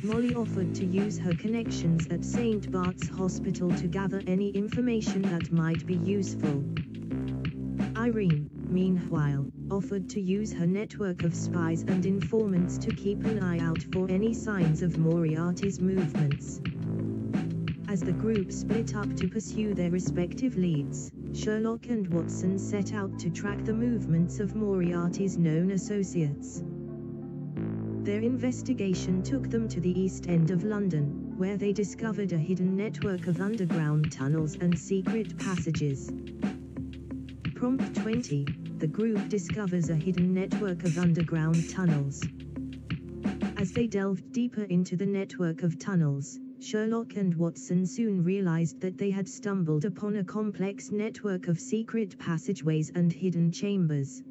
Molly offered to use her connections at St. Bart's Hospital to gather any information that might be useful. Irene, meanwhile, offered to use her network of spies and informants to keep an eye out for any signs of Moriarty's movements. As the group split up to pursue their respective leads, Sherlock and Watson set out to track the movements of Moriarty's known associates. Their investigation took them to the East End of London, where they discovered a hidden network of underground tunnels and secret passages. Prompt 20. The group discovers a hidden network of underground tunnels. As they delved deeper into the network of tunnels, Sherlock and Watson soon realized that they had stumbled upon a complex network of secret passageways and hidden chambers.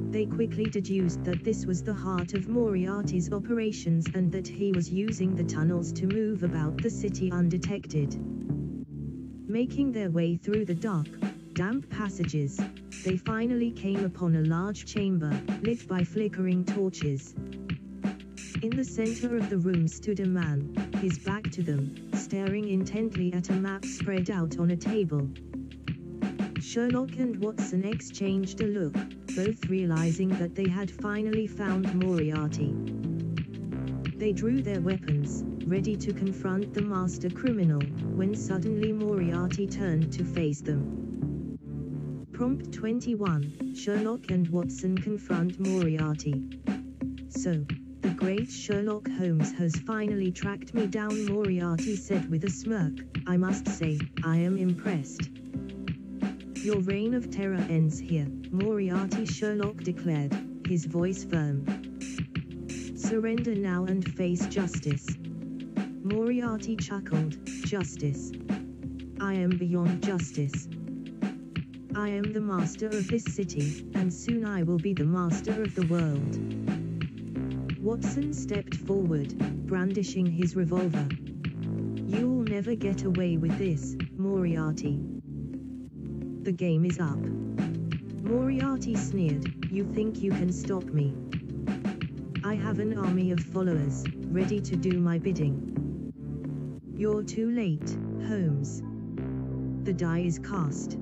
They quickly deduced that this was the heart of Moriarty's operations and that he was using the tunnels to move about the city undetected. Making their way through the dark, damp passages, they finally came upon a large chamber, lit by flickering torches. In the center of the room stood a man, his back to them, staring intently at a map spread out on a table. Sherlock and Watson exchanged a look, both realizing that they had finally found Moriarty. They drew their weapons, ready to confront the master criminal, when suddenly Moriarty turned to face them. Prompt 21. Sherlock and Watson confront Moriarty. "So, the great Sherlock Holmes has finally tracked me down," Moriarty said with a smirk. "I must say, I am impressed." "Your reign of terror ends here," Moriarty Sherlock declared, his voice firm. "Surrender now and face justice." Moriarty chuckled. "Justice? I am beyond justice. I am the master of this city, and soon I will be the master of the world." Watson stepped forward, brandishing his revolver. "You'll never get away with this, Moriarty. The game is up." Moriarty sneered. "You think you can stop me? I have an army of followers, ready to do my bidding." "You're too late, Holmes. The die is cast."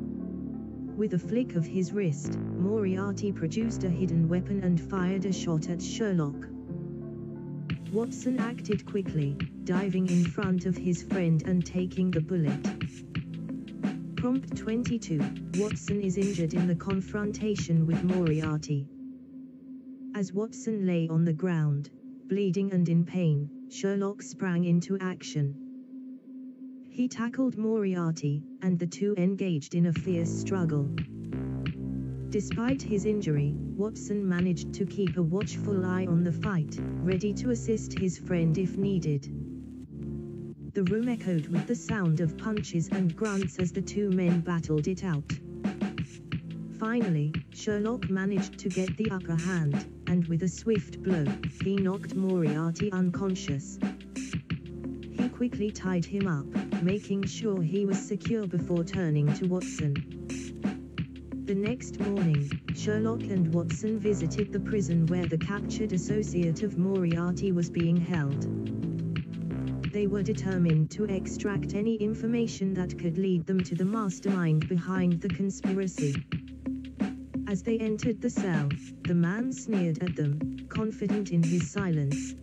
With a flick of his wrist, Moriarty produced a hidden weapon and fired a shot at Sherlock. Watson acted quickly, diving in front of his friend and taking the bullet. Prompt 22. Watson is injured in the confrontation with Moriarty. As Watson lay on the ground, bleeding and in pain, Sherlock sprang into action. He tackled Moriarty, and the two engaged in a fierce struggle. Despite his injury, Watson managed to keep a watchful eye on the fight, ready to assist his friend if needed. The room echoed with the sound of punches and grunts as the two men battled it out. Finally, Sherlock managed to get the upper hand, and with a swift blow, he knocked Moriarty unconscious. He quickly tied him up, making sure he was secure before turning to Watson. The next morning, Sherlock and Watson visited the prison where the captured associate of Moriarty was being held. They were determined to extract any information that could lead them to the mastermind behind the conspiracy. As they entered the cell, the man sneered at them, confident in his silence.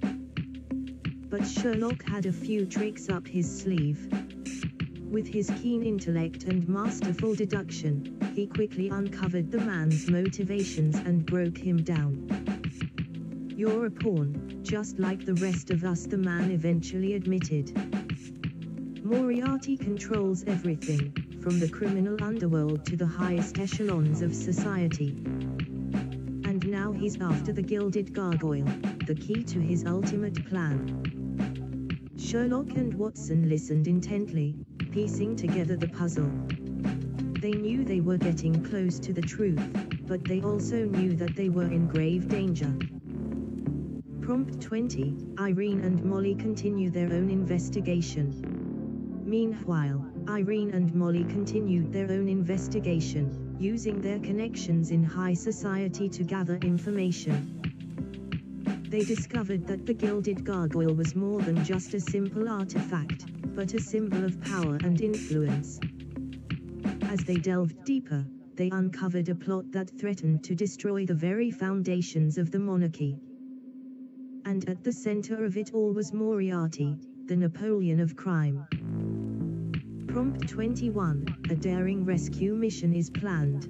But Sherlock had a few tricks up his sleeve. With his keen intellect and masterful deduction, he quickly uncovered the man's motivations and broke him down. "You're a pawn, just like the rest of us," the man eventually admitted. "Moriarty controls everything, from the criminal underworld to the highest echelons of society. And now he's after the Gilded Gargoyle, the key to his ultimate plan." Sherlock and Watson listened intently, piecing together the puzzle. They knew they were getting close to the truth, but they also knew that they were in grave danger. Prompt 20. Irene and Molly continue their own investigation. Meanwhile, Irene and Molly continued their own investigation, using their connections in high society to gather information. They discovered that the Gilded Gargoyle was more than just a simple artifact, but a symbol of power and influence. As they delved deeper, they uncovered a plot that threatened to destroy the very foundations of the monarchy. And at the center of it all was Moriarty, the Napoleon of crime. Prompt 21, a daring rescue mission is planned.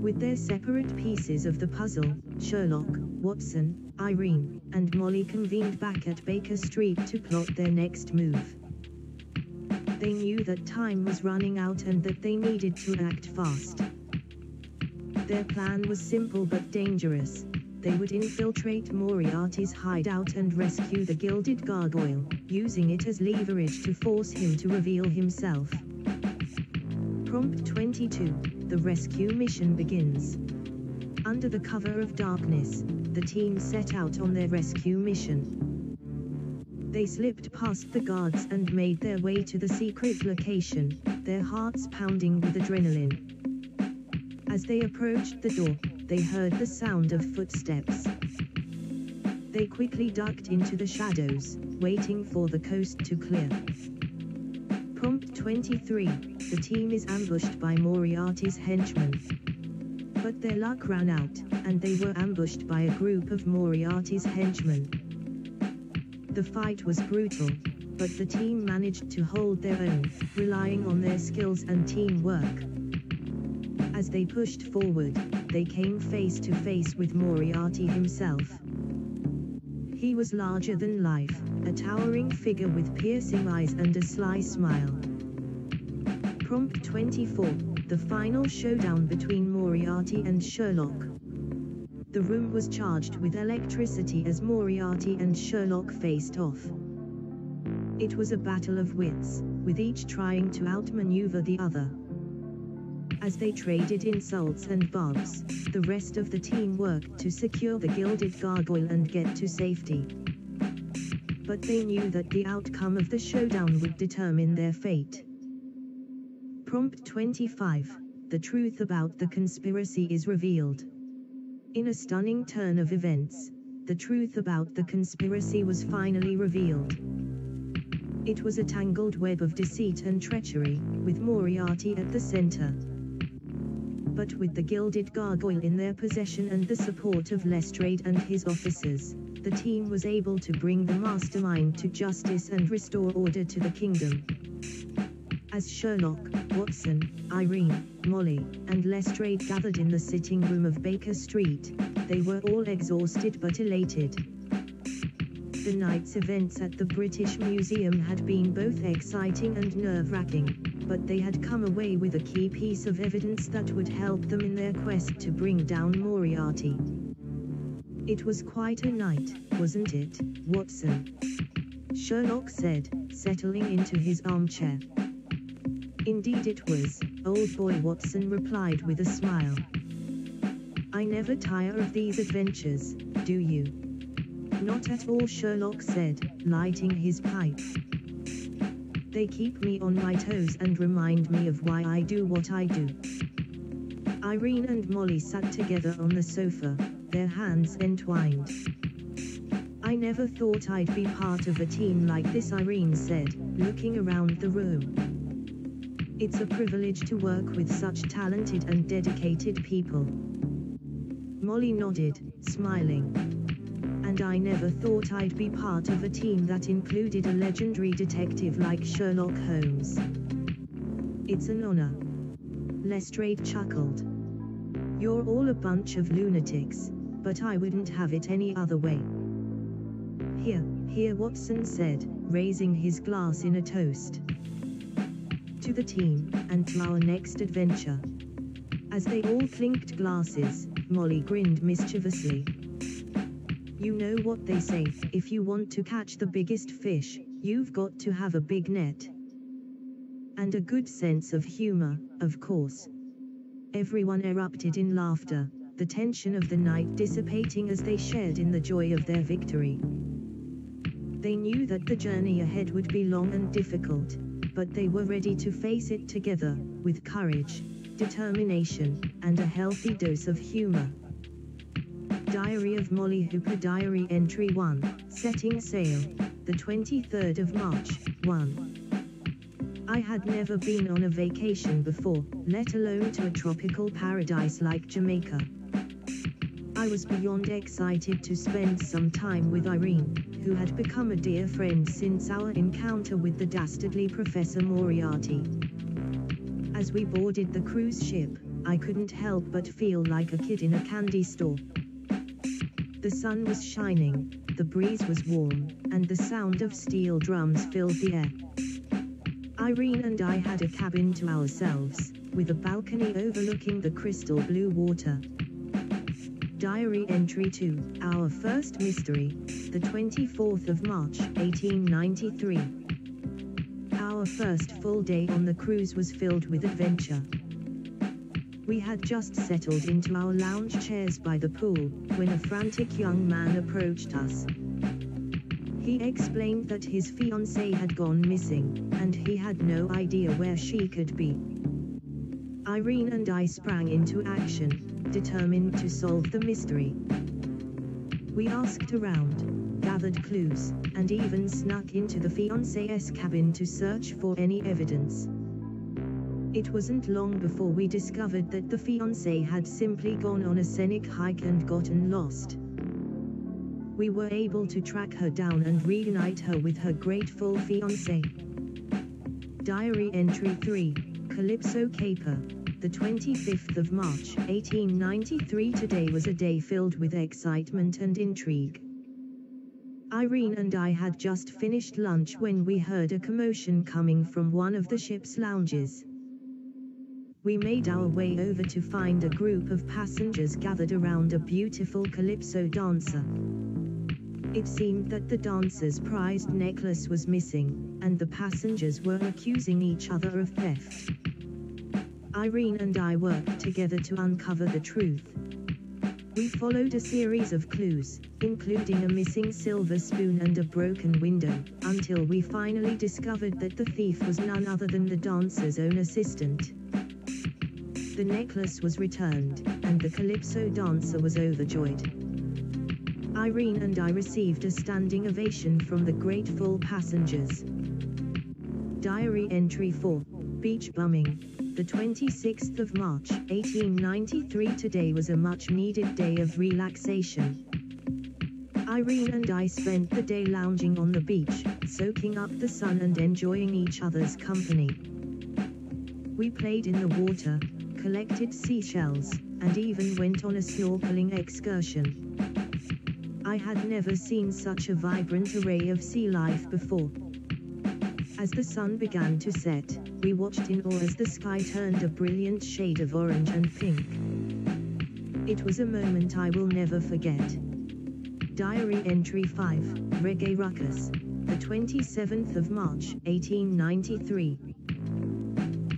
With their separate pieces of the puzzle, Sherlock, Watson, Irene, and Molly convened back at Baker Street to plot their next move. They knew that time was running out and that they needed to act fast. Their plan was simple but dangerous. They would infiltrate Moriarty's hideout and rescue the Gilded Gargoyle, using it as leverage to force him to reveal himself. Prompt 22, the rescue mission begins. Under the cover of darkness, the team set out on their rescue mission. They slipped past the guards and made their way to the secret location, their hearts pounding with adrenaline. As they approached the door, they heard the sound of footsteps. They quickly ducked into the shadows, waiting for the coast to clear. Prompt 23, the team is ambushed by Moriarty's henchmen. But their luck ran out, and they were ambushed by a group of Moriarty's henchmen. The fight was brutal, but the team managed to hold their own, relying on their skills and teamwork. As they pushed forward, they came face to face with Moriarty himself. He was larger than life, a towering figure with piercing eyes and a sly smile. Prompt 24, the final showdown between Moriarty and Sherlock. The room was charged with electricity as Moriarty and Sherlock faced off. It was a battle of wits, with each trying to outmaneuver the other. As they traded insults and barbs, the rest of the team worked to secure the Gilded Gargoyle and get to safety. But they knew that the outcome of the showdown would determine their fate. Prompt 25, the truth about the conspiracy is revealed. In a stunning turn of events, the truth about the conspiracy was finally revealed. It was a tangled web of deceit and treachery, with Moriarty at the center. But with the Gilded Gargoyle in their possession and the support of Lestrade and his officers, the team was able to bring the mastermind to justice and restore order to the kingdom. As Sherlock, Watson, Irene, Molly, and Lestrade gathered in the sitting room of Baker Street, they were all exhausted but elated. The night's events at the British Museum had been both exciting and nerve-wracking, but they had come away with a key piece of evidence that would help them in their quest to bring down Moriarty. It was quite a night, wasn't it, Watson? Sherlock said, settling into his armchair. Indeed it was, old boy, Watson replied with a smile. I never tire of these adventures, do you? Not at all, Sherlock said, lighting his pipe. They keep me on my toes and remind me of why I do what I do. Irene and Molly sat together on the sofa, their hands entwined. I never thought I'd be part of a team like this, Irene said, looking around the room. It's a privilege to work with such talented and dedicated people. Molly nodded, smiling. And I never thought I'd be part of a team that included a legendary detective like Sherlock Holmes. It's an honor. Lestrade chuckled. You're all a bunch of lunatics, but I wouldn't have it any other way. Here, Watson said, raising his glass in a toast. To the team, and to our next adventure. As they all clinked glasses, Molly grinned mischievously. You know what they say, if you want to catch the biggest fish, you've got to have a big net. And a good sense of humor, of course. Everyone erupted in laughter, the tension of the night dissipating as they shared in the joy of their victory. They knew that the journey ahead would be long and difficult, but they were ready to face it together, with courage, determination, and a healthy dose of humor. Diary of Molly Hooper. Diary Entry 1, Setting Sail, the 23rd of March, 1. I had never been on a vacation before, let alone to a tropical paradise like Jamaica. I was beyond excited to spend some time with Irene, who had become a dear friend since our encounter with the dastardly Professor Moriarty. As we boarded the cruise ship, I couldn't help but feel like a kid in a candy store. The sun was shining, the breeze was warm, and the sound of steel drums filled the air. Irene and I had a cabin to ourselves, with a balcony overlooking the crystal blue water. Diary entry 2, our first mystery, the 24th of March, 1893. Our first full day on the cruise was filled with adventure. We had just settled into our lounge chairs by the pool, when a frantic young man approached us. He explained that his fiancée had gone missing, and he had no idea where she could be. Irene and I sprang into action, determined to solve the mystery. We asked around, gathered clues, and even snuck into the fiancée's cabin to search for any evidence. It wasn't long before we discovered that the fiancé had simply gone on a scenic hike and gotten lost. We were able to track her down and reunite her with her grateful fiancé. Diary entry 3, Calypso Caper, the 25th of March, 1893. Today was a day filled with excitement and intrigue. Irene and I had just finished lunch when we heard a commotion coming from one of the ship's lounges. We made our way over to find a group of passengers gathered around a beautiful calypso dancer. It seemed that the dancer's prized necklace was missing, and the passengers were accusing each other of theft. Irene and I worked together to uncover the truth. We followed a series of clues, including a missing silver spoon and a broken window, until we finally discovered that the thief was none other than the dancer's own assistant. The necklace was returned, and the calypso dancer was overjoyed. Irene and I received a standing ovation from the grateful passengers. Diary entry 4, Beach Bumming, the 26th of March, 1893. Today was a much-needed day of relaxation. Irene and I spent the day lounging on the beach, soaking up the sun and enjoying each other's company. We played in the water, collected seashells, and even went on a snorkeling excursion. I had never seen such a vibrant array of sea life before. As the sun began to set, we watched in awe as the sky turned a brilliant shade of orange and pink. It was a moment I will never forget. Diary entry 5, Reggae Ruckus, the 27th of March, 1893.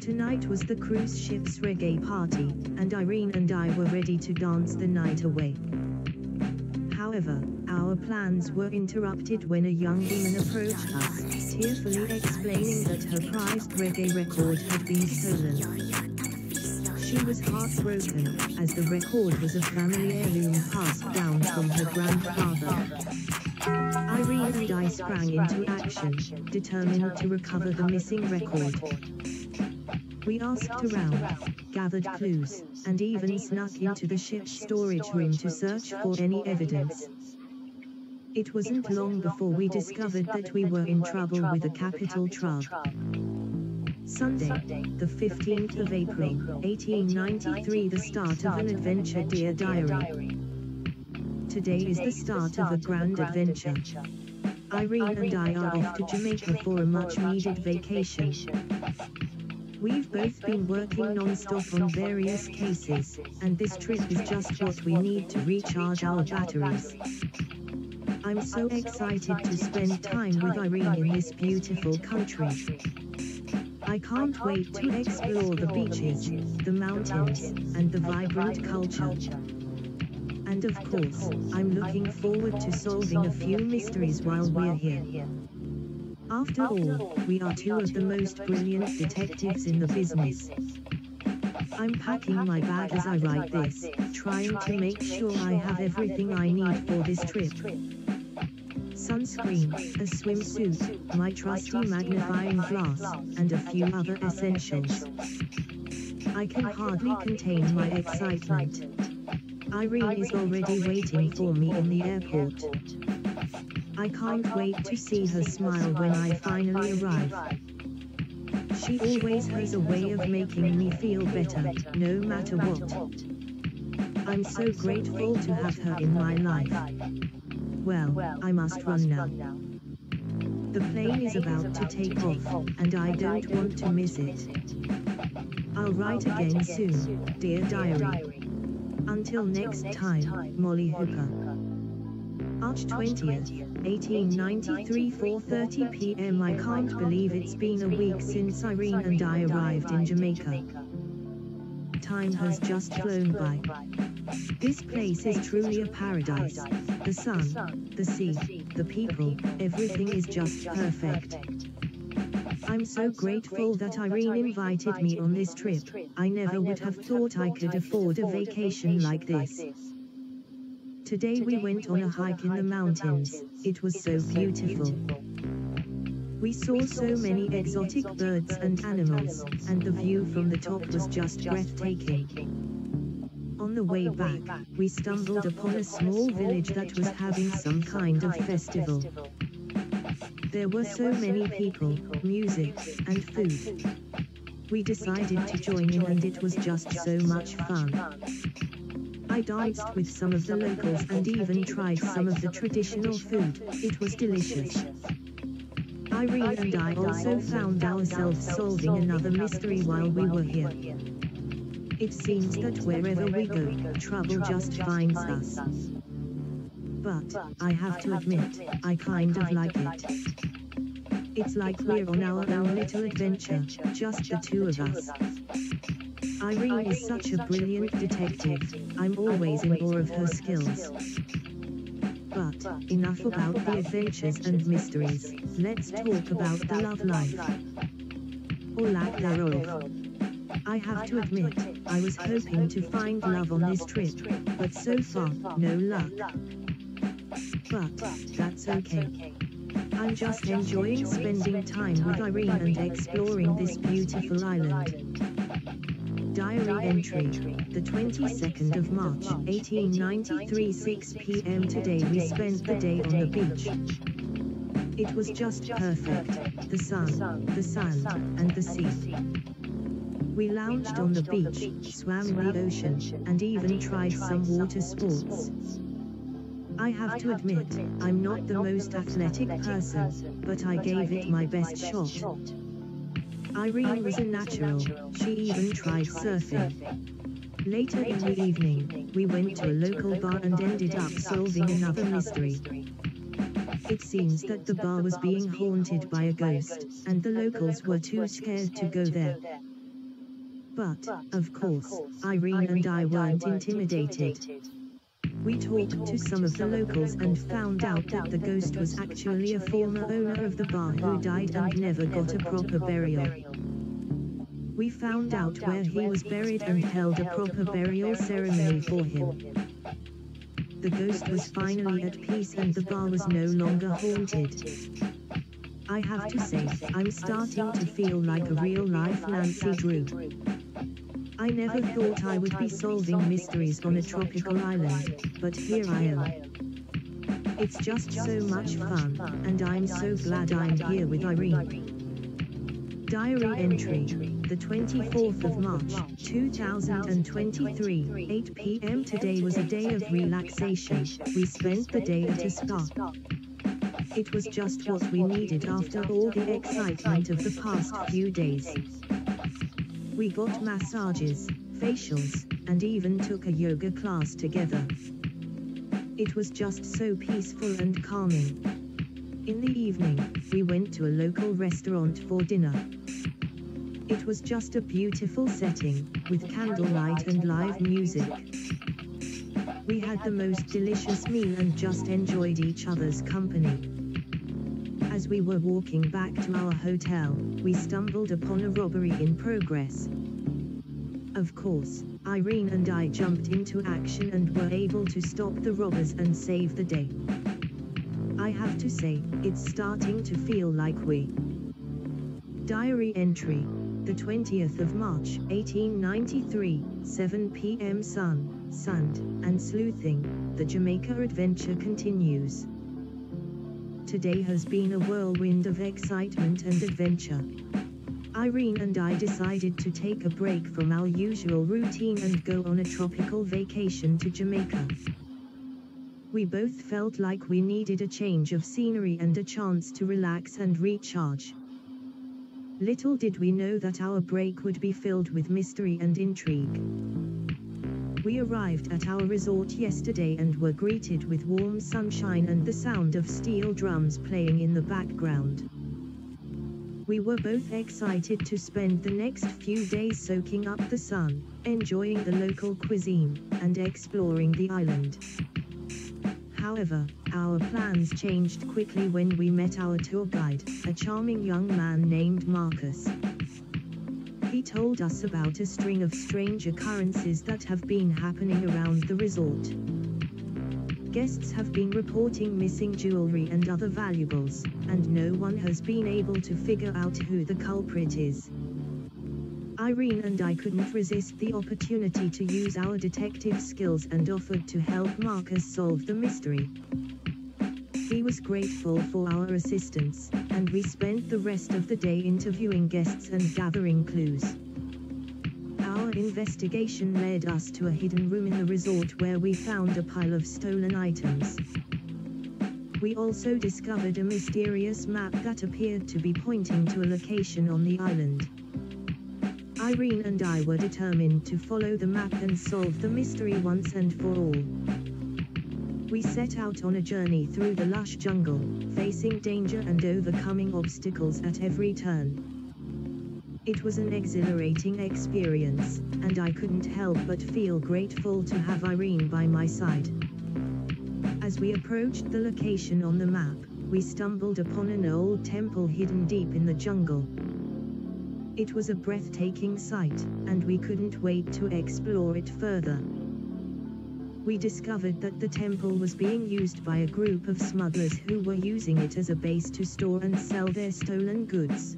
Tonight was the cruise ship's reggae party, and Irene and I were ready to dance the night away. However, our plans were interrupted when a young woman approached us, tearfully explaining that her prized reggae record had been stolen. She was heartbroken, as the record was a family heirloom passed down from her grandfather. Irene and I sprang into action, determined to recover the missing record. We asked around, gathered clues, and even snuck into the ship's storage room to search for any evidence. It wasn't long before we discovered that we were in trouble with a capital trouble. Sunday, the 15th of April, 1893. The start of an adventure. Dear Diary. Today is the start of a grand adventure. Irene and I are off to Jamaica for a much-needed vacation. We've both been working non-stop on various cases, and this trip is just what we need to recharge our batteries. I'm so excited to spend time with Irene in this beautiful country. I can't wait to explore the beaches, the mountains, and the vibrant culture. And of course, I'm looking forward to solving a few mysteries while we're here. After all, we are two of the most brilliant detectives in the business. I'm packing my bag as I write this, trying to make sure I have everything I need for this trip. sunscreen, a swimsuit, my trusty magnifying glass, and a few other essentials. I can hardly contain my excitement. Irene is already waiting for me in the airport. I can't wait to see her smile when I finally arrive. She always has a way of making me feel better, no matter what. I'm so grateful to have her in my life. Well, I must run now. The plane is about to take off, and I don't want to miss it. I'll write again soon, dear diary. Until next time, Molly Hooper. March 20th, 1893, 4:30 p.m. I can't believe it's been a week since Irene and I arrived in Jamaica. Time has just flown by. This place is truly a paradise. The sun, the sea, the people, everything is just perfect. I'm so grateful that Irene invited me on this trip. I never would have thought I could afford a vacation like this. Today we went on a hike in the mountains. It was so beautiful. We saw so many exotic birds and animals, and the view from the top was just breathtaking. On the way back, we stumbled upon a small village that was having some kind of festival. There were so many people, music, and food. We decided to join in and it was just so much fun. I danced with some of the locals and even tried some of the traditional food. It was delicious. Irene and I also found ourselves solving another mystery while we were here. It seems that wherever we go, trouble just finds us. But, I have to admit, I kind of like it. It's like we're on our own little adventure, just the two of us. Irene is such a brilliant detective. I'm always in awe of her skills. But, enough about the adventures and mysteries. Let's talk about the love life. Or lack thereof. I have to admit, I was hoping to find love on this trip, but so far, no luck. But, that's okay. I'm just enjoying spending time with Irene and exploring this beautiful island. Diary entry, the 22nd of March, 1893, 6 p.m. Today we spent the day on the beach. It was just perfect, the sun, the sand, and the sea. We lounged on the beach, swam in the ocean, and even tried some water sports. I have to admit, I'm not the most athletic person, but I gave it my best shot. Irene was a natural, she even tried surfing. Later in the evening, we went to a local bar and ended up solving another mystery. It seems that the bar was being haunted by a ghost, and the locals were too scared to go there. But, of course, Irene and I weren't intimidated. We talked to some of the locals and found out that the ghost was actually a former owner of the bar who died and never got a proper burial. We found out where he was buried and held a proper burial ceremony for him. The ghost was finally at peace and the bar was no longer haunted. I have to say, I'm starting to feel like a real-life Nancy Drew. I never thought I would be solving mysteries on a tropical island, but here I am. It's just so much fun, and I'm so glad I'm here with Irene. Diary entry, the 24th of March, 2023, 8 p.m. Today was a day of relaxation. We spent the day at a spa. It was just what we needed after all the excitement of the past few days. We got massages, facials, and even took a yoga class together. It was just so peaceful and calming. In the evening, we went to a local restaurant for dinner. It was just a beautiful setting, with candlelight and live music. We had the most delicious meal and just enjoyed each other's company. As we were walking back to our hotel, we stumbled upon a robbery in progress. Of course, Irene and I jumped into action and were able to stop the robbers and save the day. I have to say, it's starting to feel like we. Diary entry. The 20th of March, 1893, 7 p.m. Sunned, and sleuthing, the Jamaica adventure continues. Today has been a whirlwind of excitement and adventure. Irene and I decided to take a break from our usual routine and go on a tropical vacation to Jamaica. We both felt like we needed a change of scenery and a chance to relax and recharge. Little did we know that our break would be filled with mystery and intrigue. We arrived at our resort yesterday and were greeted with warm sunshine and the sound of steel drums playing in the background. We were both excited to spend the next few days soaking up the sun, enjoying the local cuisine, and exploring the island. However, our plans changed quickly when we met our tour guide, a charming young man named Marcus. He told us about a string of strange occurrences that have been happening around the resort. Guests have been reporting missing jewelry and other valuables, and no one has been able to figure out who the culprit is. Irene and I couldn't resist the opportunity to use our detective skills and offered to help Marcus solve the mystery. He was grateful for our assistance, and we spent the rest of the day interviewing guests and gathering clues. Our investigation led us to a hidden room in the resort where we found a pile of stolen items. We also discovered a mysterious map that appeared to be pointing to a location on the island. Irene and I were determined to follow the map and solve the mystery once and for all. We set out on a journey through the lush jungle, facing danger and overcoming obstacles at every turn. It was an exhilarating experience, and I couldn't help but feel grateful to have Irene by my side. As we approached the location on the map, we stumbled upon an old temple hidden deep in the jungle. It was a breathtaking sight, and we couldn't wait to explore it further. We discovered that the temple was being used by a group of smugglers who were using it as a base to store and sell their stolen goods.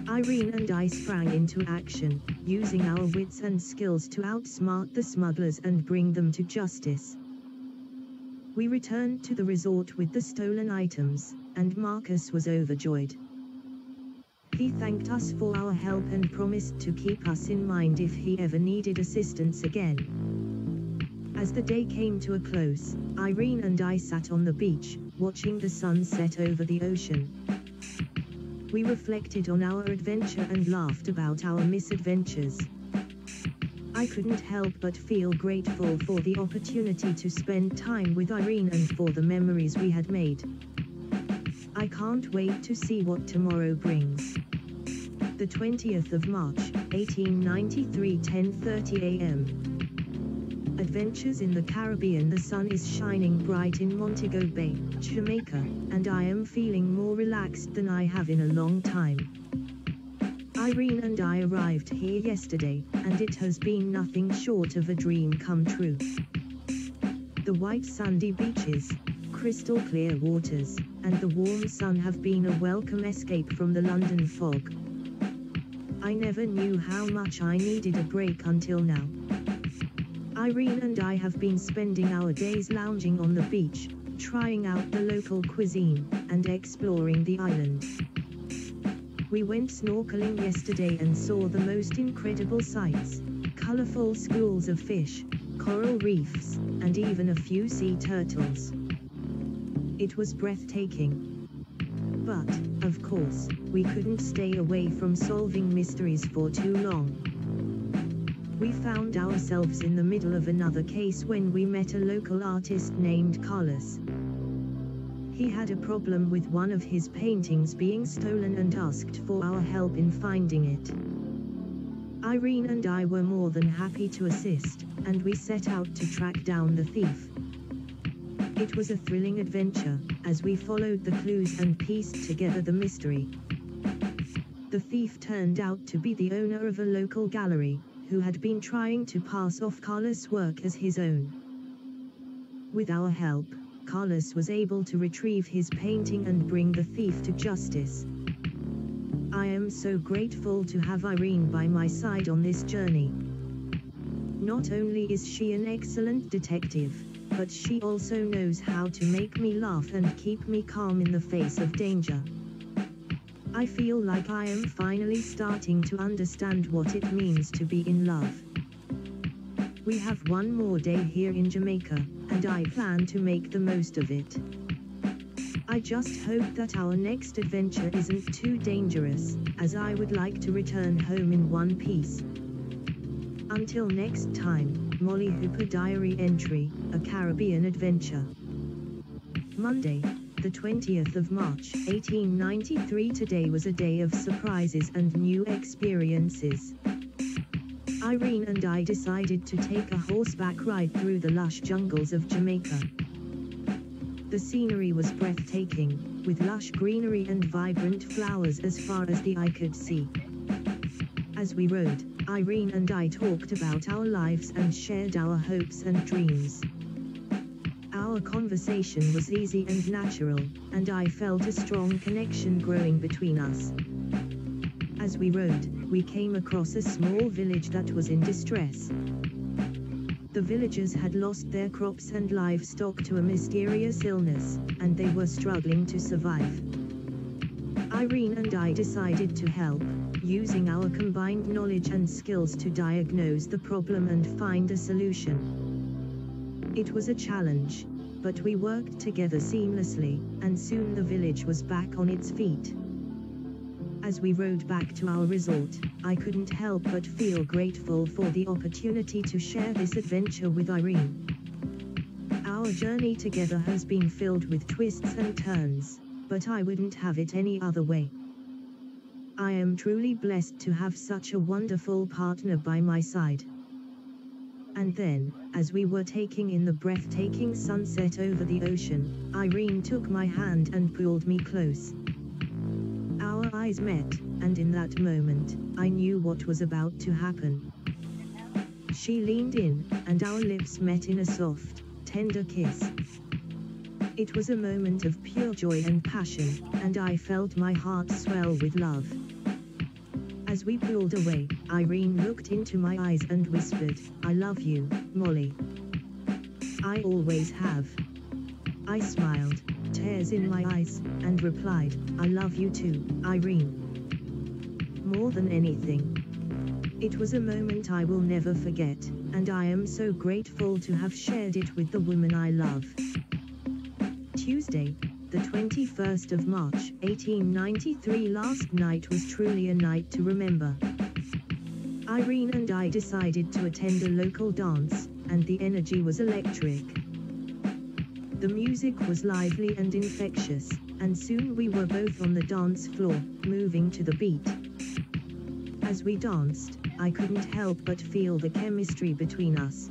Irene and I sprang into action, using our wits and skills to outsmart the smugglers and bring them to justice. We returned to the resort with the stolen items, and Marcus was overjoyed. He thanked us for our help and promised to keep us in mind if he ever needed assistance again. As the day came to a close, Irene and I sat on the beach, watching the sun set over the ocean. We reflected on our adventure and laughed about our misadventures. I couldn't help but feel grateful for the opportunity to spend time with Irene and for the memories we had made. I can't wait to see what tomorrow brings. The 20th of March, 1893, 10:30 a.m. Adventures in the Caribbean. The sun is shining bright in Montego Bay, Jamaica, and I am feeling more relaxed than I have in a long time. Irene and I arrived here yesterday, and it has been nothing short of a dream come true. The white sandy beaches, crystal clear waters, and the warm sun have been a welcome escape from the London fog. I never knew how much I needed a break until now. Irene and I have been spending our days lounging on the beach, trying out the local cuisine, and exploring the island. We went snorkeling yesterday and saw the most incredible sights, colorful schools of fish, coral reefs, and even a few sea turtles. It was breathtaking. But, of course, we couldn't stay away from solving mysteries for too long. We found ourselves in the middle of another case when we met a local artist named Carlos. He had a problem with one of his paintings being stolen and asked for our help in finding it. Irene and I were more than happy to assist, and we set out to track down the thief. It was a thrilling adventure, as we followed the clues and pieced together the mystery. The thief turned out to be the owner of a local gallery, who had been trying to pass off Carlos' work as his own. With our help, Carlos was able to retrieve his painting and bring the thief to justice. I am so grateful to have Irene by my side on this journey. Not only is she an excellent detective, but she also knows how to make me laugh and keep me calm in the face of danger. I feel like I am finally starting to understand what it means to be in love. We have one more day here in Jamaica, and I plan to make the most of it. I just hope that our next adventure isn't too dangerous, as I would like to return home in one piece. Until next time, Molly Hooper Diary Entry, A Caribbean Adventure. Monday, the 20th of March, 1893. Today was a day of surprises and new experiences. Irene and I decided to take a horseback ride through the lush jungles of Jamaica. The scenery was breathtaking, with lush greenery and vibrant flowers as far as the eye could see. As we rode, Irene and I talked about our lives and shared our hopes and dreams. Our conversation was easy and natural, and I felt a strong connection growing between us. As we rode, we came across a small village that was in distress. The villagers had lost their crops and livestock to a mysterious illness, and they were struggling to survive. Irene and I decided to help, using our combined knowledge and skills to diagnose the problem and find a solution. It was a challenge, but we worked together seamlessly, and soon the village was back on its feet. As we rode back to our resort, I couldn't help but feel grateful for the opportunity to share this adventure with Irene. Our journey together has been filled with twists and turns, but I wouldn't have it any other way. I am truly blessed to have such a wonderful partner by my side. And then, as we were taking in the breathtaking sunset over the ocean, Irene took my hand and pulled me close. Our eyes met, and in that moment, I knew what was about to happen. She leaned in, and our lips met in a soft, tender kiss. It was a moment of pure joy and passion, and I felt my heart swell with love. As we pulled away, Irene looked into my eyes and whispered, "I love you, Molly. I always have." I smiled, tears in my eyes, and replied, "I love you too, Irene. More than anything." It was a moment I will never forget, and I am so grateful to have shared it with the woman I love. Tuesday, the 21st of March, 1893. Last night was truly a night to remember. Irene and I decided to attend a local dance, and the energy was electric. The music was lively and infectious, and soon we were both on the dance floor, moving to the beat. As we danced, I couldn't help but feel the chemistry between us.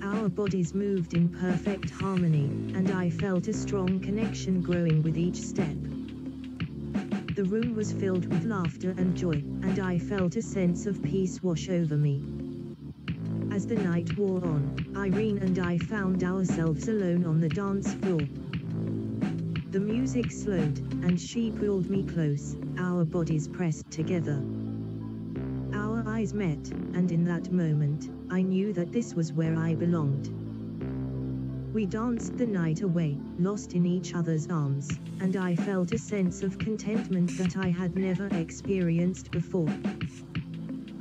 Our bodies moved in perfect harmony, and I felt a strong connection growing with each step. The room was filled with laughter and joy, and I felt a sense of peace wash over me. As the night wore on, Irene and I found ourselves alone on the dance floor. The music slowed, and she pulled me close, our bodies pressed together. Our eyes met, and in that moment, I knew that this was where I belonged. We danced the night away, lost in each other's arms, and I felt a sense of contentment that I had never experienced before.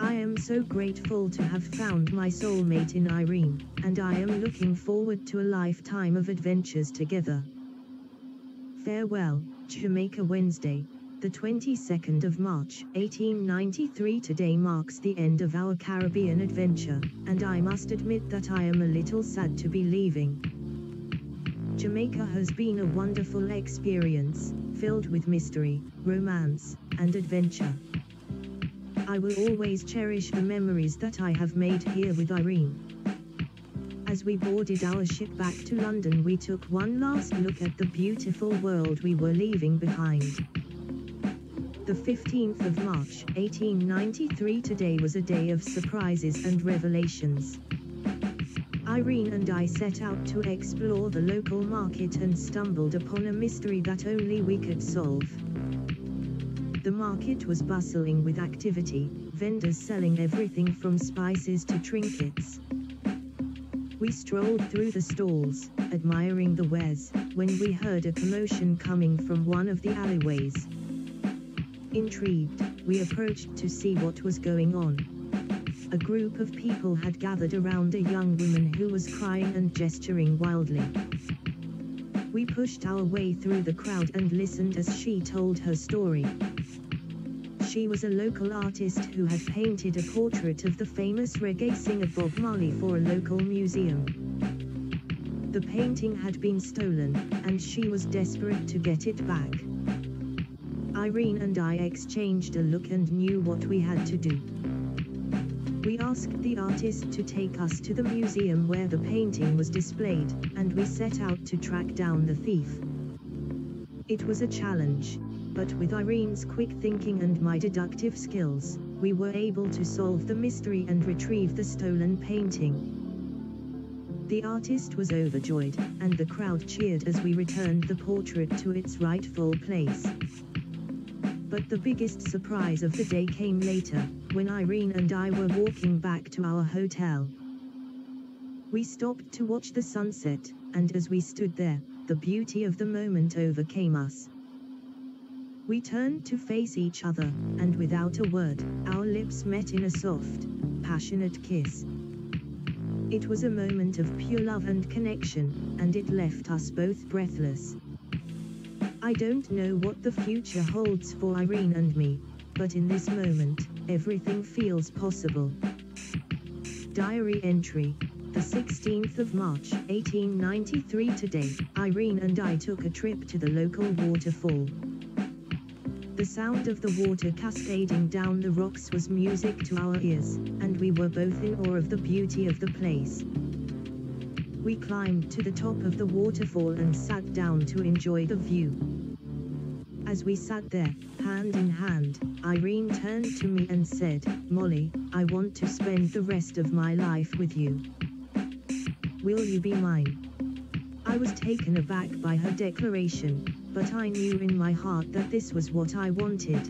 I am so grateful to have found my soulmate in Irene, and I am looking forward to a lifetime of adventures together. Farewell, Jamaica. Wednesday, the 22nd of March, 1893. Today marks the end of our Caribbean adventure, and I must admit that I am a little sad to be leaving. Jamaica has been a wonderful experience, filled with mystery, romance, and adventure. I will always cherish the memories that I have made here with Irene. As we boarded our ship back to London, we took one last look at the beautiful world we were leaving behind. The 15th of March, 1893. Today was a day of surprises and revelations. Irene and I set out to explore the local market and stumbled upon a mystery that only we could solve. The market was bustling with activity, vendors selling everything from spices to trinkets. We strolled through the stalls, admiring the wares, when we heard a commotion coming from one of the alleyways. Intrigued, we approached to see what was going on. A group of people had gathered around a young woman who was crying and gesturing wildly. We pushed our way through the crowd and listened as she told her story. She was a local artist who had painted a portrait of the famous reggae singer Bob Marley for a local museum. The painting had been stolen, and she was desperate to get it back. Irene and I exchanged a look and knew what we had to do. We asked the artist to take us to the museum where the painting was displayed, and we set out to track down the thief. It was a challenge, but with Irene's quick thinking and my deductive skills, we were able to solve the mystery and retrieve the stolen painting. The artist was overjoyed, and the crowd cheered as we returned the portrait to its rightful place. But the biggest surprise of the day came later, when Irene and I were walking back to our hotel. We stopped to watch the sunset, and as we stood there, the beauty of the moment overcame us. We turned to face each other, and without a word, our lips met in a soft, passionate kiss. It was a moment of pure love and connection, and it left us both breathless. I don't know what the future holds for Irene and me, but in this moment, everything feels possible. Diary entry. The 16th of March, 1893. Today, Irene and I took a trip to the local waterfall. The sound of the water cascading down the rocks was music to our ears, and we were both in awe of the beauty of the place. We climbed to the top of the waterfall and sat down to enjoy the view. As we sat there, hand in hand, Irene turned to me and said, "Molly, I want to spend the rest of my life with you. Will you be mine?" I was taken aback by her declaration, but I knew in my heart that this was what I wanted.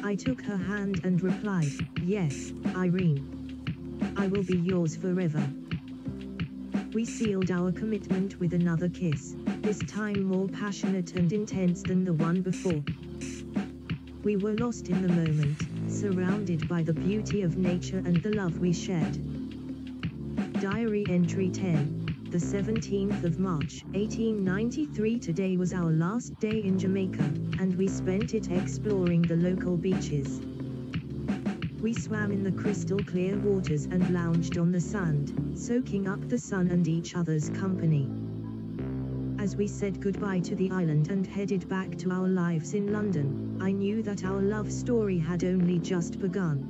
I took her hand and replied, "Yes, Irene. I will be yours forever." We sealed our commitment with another kiss, this time more passionate and intense than the one before. We were lost in the moment, surrounded by the beauty of nature and the love we shared. Diary entry 10. The 17th of March, 1893. Today was our last day in Jamaica, and we spent it exploring the local beaches. We swam in the crystal clear waters and lounged on the sand, soaking up the sun and each other's company. As we said goodbye to the island and headed back to our lives in London, I knew that our love story had only just begun.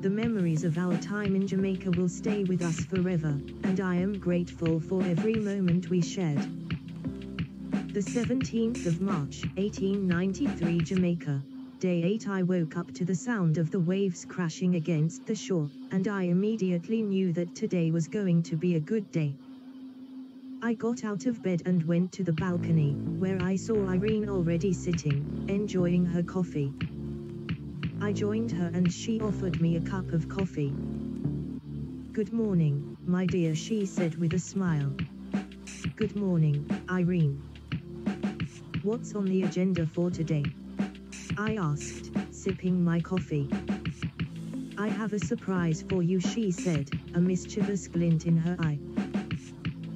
The memories of our time in Jamaica will stay with us forever, and I am grateful for every moment we shared. The 17th of March, 1893. Jamaica. Day 8. I woke up to the sound of the waves crashing against the shore, and I immediately knew that today was going to be a good day. I got out of bed and went to the balcony, where I saw Irene already sitting, enjoying her coffee. I joined her and she offered me a cup of coffee. "Good morning, my dear," she said with a smile. "Good morning, Irene. What's on the agenda for today?" I asked, sipping my coffee. "I have a surprise for you," she said, a mischievous glint in her eye.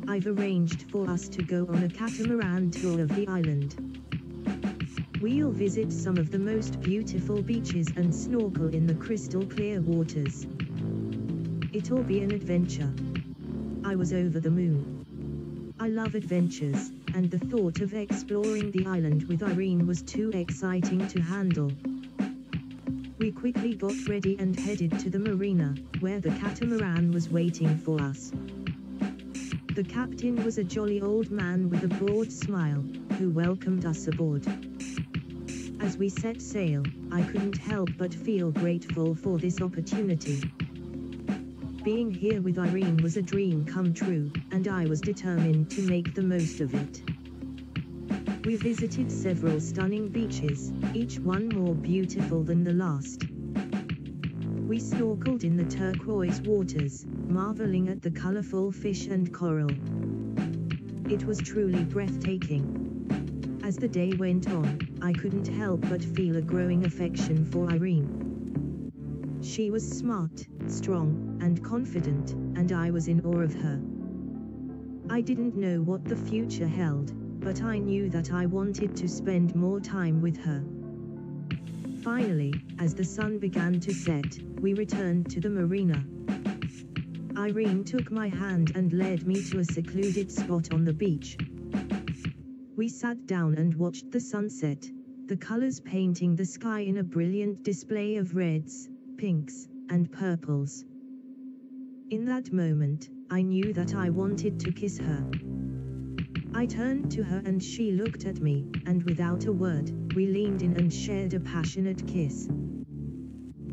"I've arranged for us to go on a catamaran tour of the island. We'll visit some of the most beautiful beaches and snorkel in the crystal clear waters. It'll be an adventure." I was over the moon. I love adventures, and the thought of exploring the island with Irene was too exciting to handle. We quickly got ready and headed to the marina, where the catamaran was waiting for us. The captain was a jolly old man with a broad smile, who welcomed us aboard. As we set sail, I couldn't help but feel grateful for this opportunity. Being here with Irene was a dream come true, and I was determined to make the most of it. We visited several stunning beaches, each one more beautiful than the last. We snorkeled in the turquoise waters, marveling at the colorful fish and coral. It was truly breathtaking. As the day went on, I couldn't help but feel a growing affection for Irene. She was smart, strong, and confident, and I was in awe of her. I didn't know what the future held, but I knew that I wanted to spend more time with her. Finally, as the sun began to set, we returned to the marina. Irene took my hand and led me to a secluded spot on the beach. We sat down and watched the sunset, the colors painting the sky in a brilliant display of reds, pinks, and purples. In that moment, I knew that I wanted to kiss her. I turned to her and she looked at me, and without a word, we leaned in and shared a passionate kiss.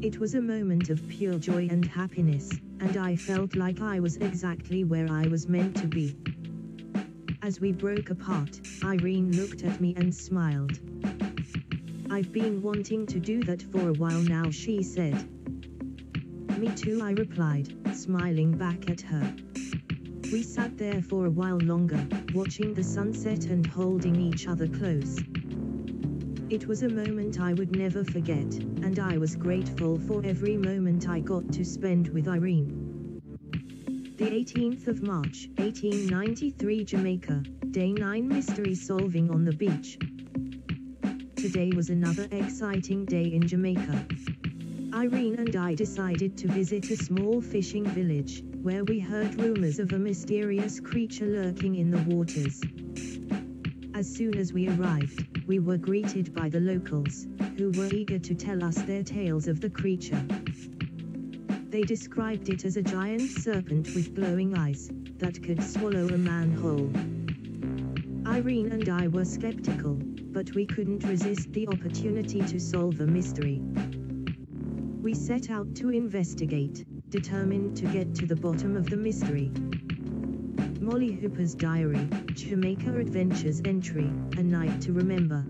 It was a moment of pure joy and happiness, and I felt like I was exactly where I was meant to be. As we broke apart, Irene looked at me and smiled. "I've been wanting to do that for a while now," she said. "Me too," I replied, smiling back at her. We sat there for a while longer, watching the sunset and holding each other close. It was a moment I would never forget, and I was grateful for every moment I got to spend with Irene. The 18th of March, 1893, Jamaica, Day 9, mystery solving on the beach. Today was another exciting day in Jamaica. Irene and I decided to visit a small fishing village, where we heard rumors of a mysterious creature lurking in the waters. As soon as we arrived, we were greeted by the locals, who were eager to tell us their tales of the creature. They described it as a giant serpent with glowing eyes, that could swallow a man whole. Irene and I were skeptical, but we couldn't resist the opportunity to solve the mystery. We set out to investigate, determined to get to the bottom of the mystery. Molly Hooper's Diary, Jamaica Adventures Entry, A Night to Remember.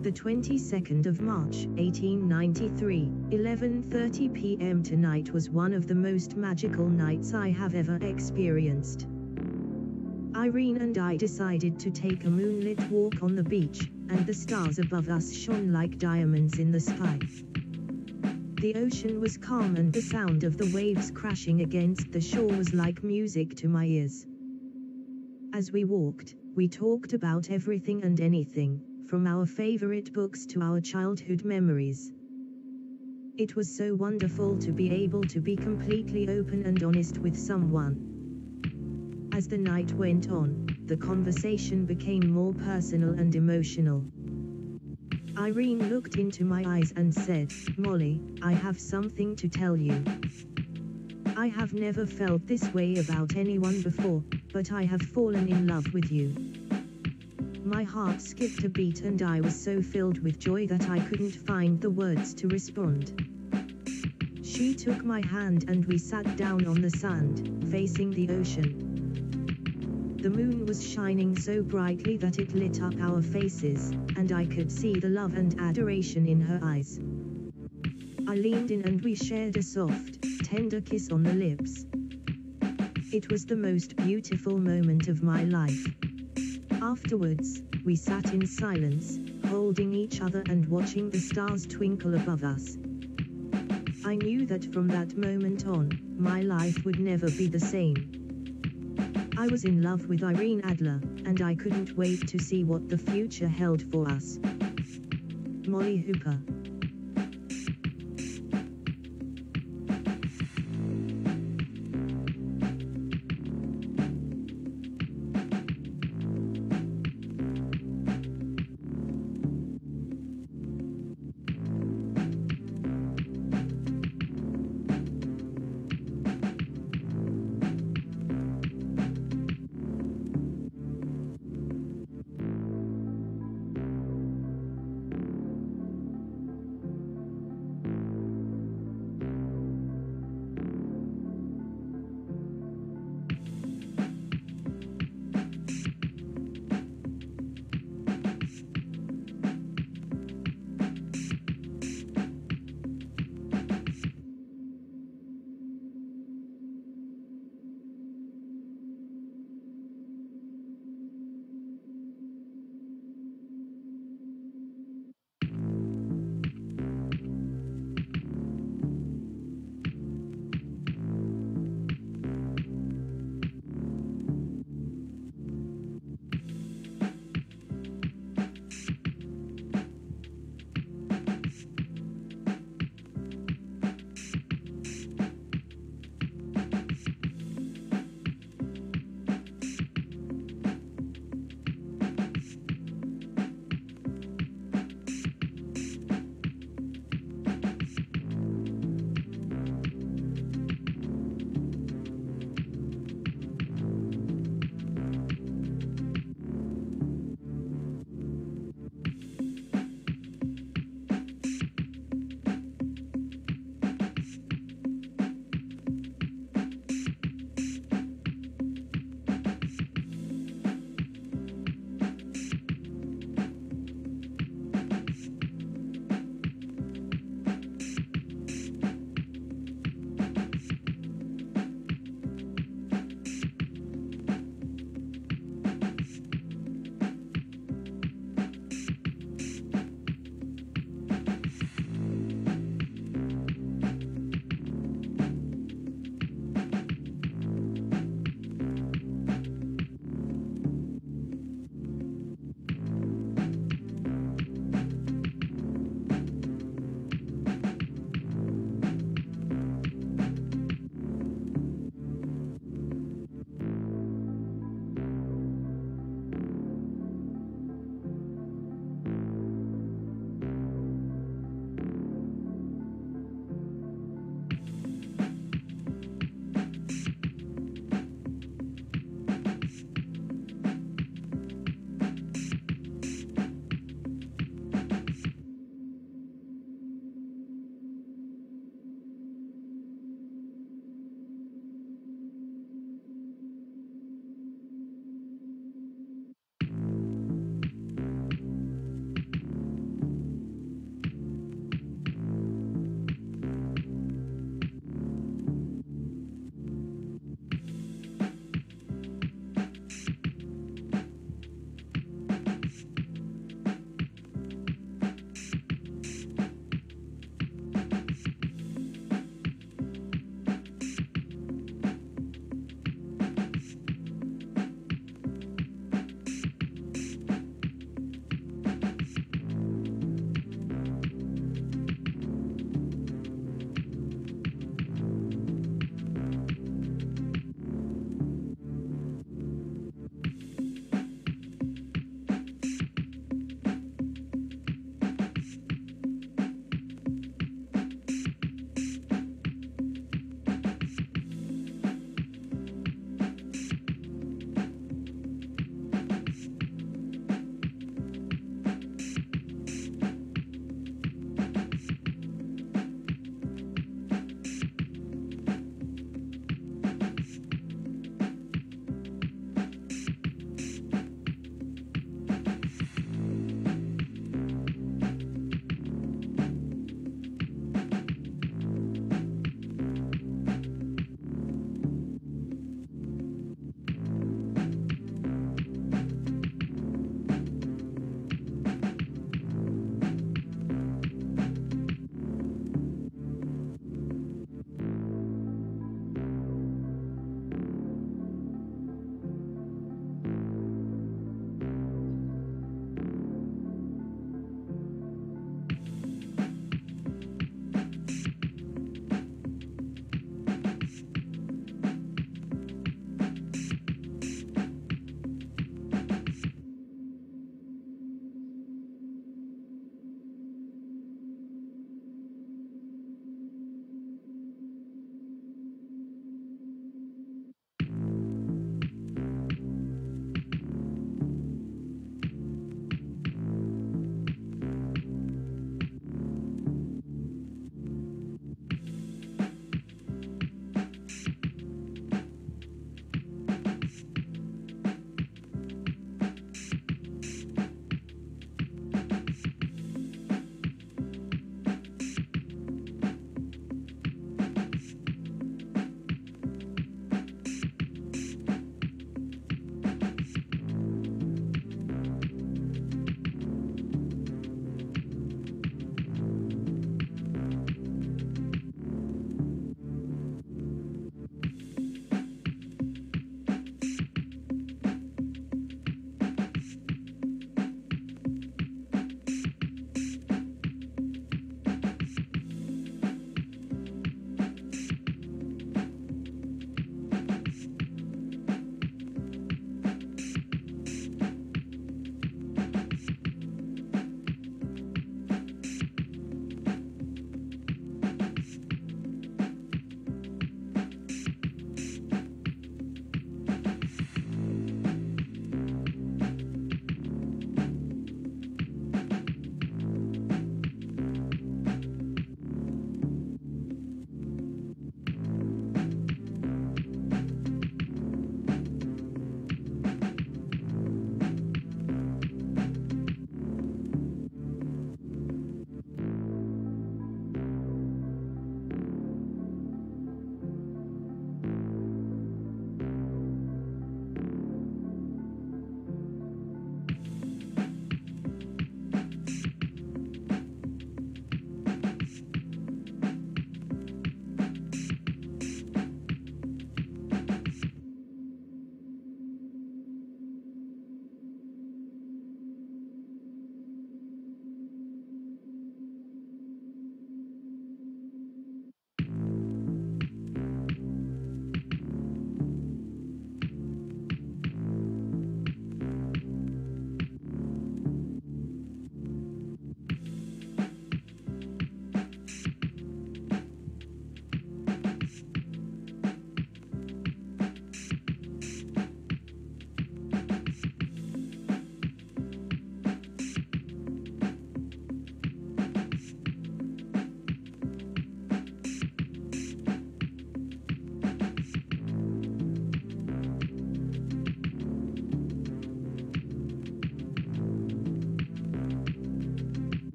The 22nd of March, 1893, 11:30 p.m. Tonight was one of the most magical nights I have ever experienced. Irene and I decided to take a moonlit walk on the beach, and the stars above us shone like diamonds in the sky. The ocean was calm and the sound of the waves crashing against the shore was like music to my ears. As we walked, we talked about everything and anything, from our favorite books to our childhood memories. It was so wonderful to be able to be completely open and honest with someone. As the night went on, the conversation became more personal and emotional. Irene looked into my eyes and said, "Molly, I have something to tell you. I have never felt this way about anyone before, but I have fallen in love with you." My heart skipped a beat and I was so filled with joy that I couldn't find the words to respond. She took my hand and we sat down on the sand, facing the ocean. The moon was shining so brightly that it lit up our faces, and I could see the love and adoration in her eyes. I leaned in and we shared a soft, tender kiss on the lips. It was the most beautiful moment of my life. Afterwards, we sat in silence, holding each other and watching the stars twinkle above us. I knew that from that moment on, my life would never be the same. I was in love with Irene Adler, and I couldn't wait to see what the future held for us. Molly Hooper.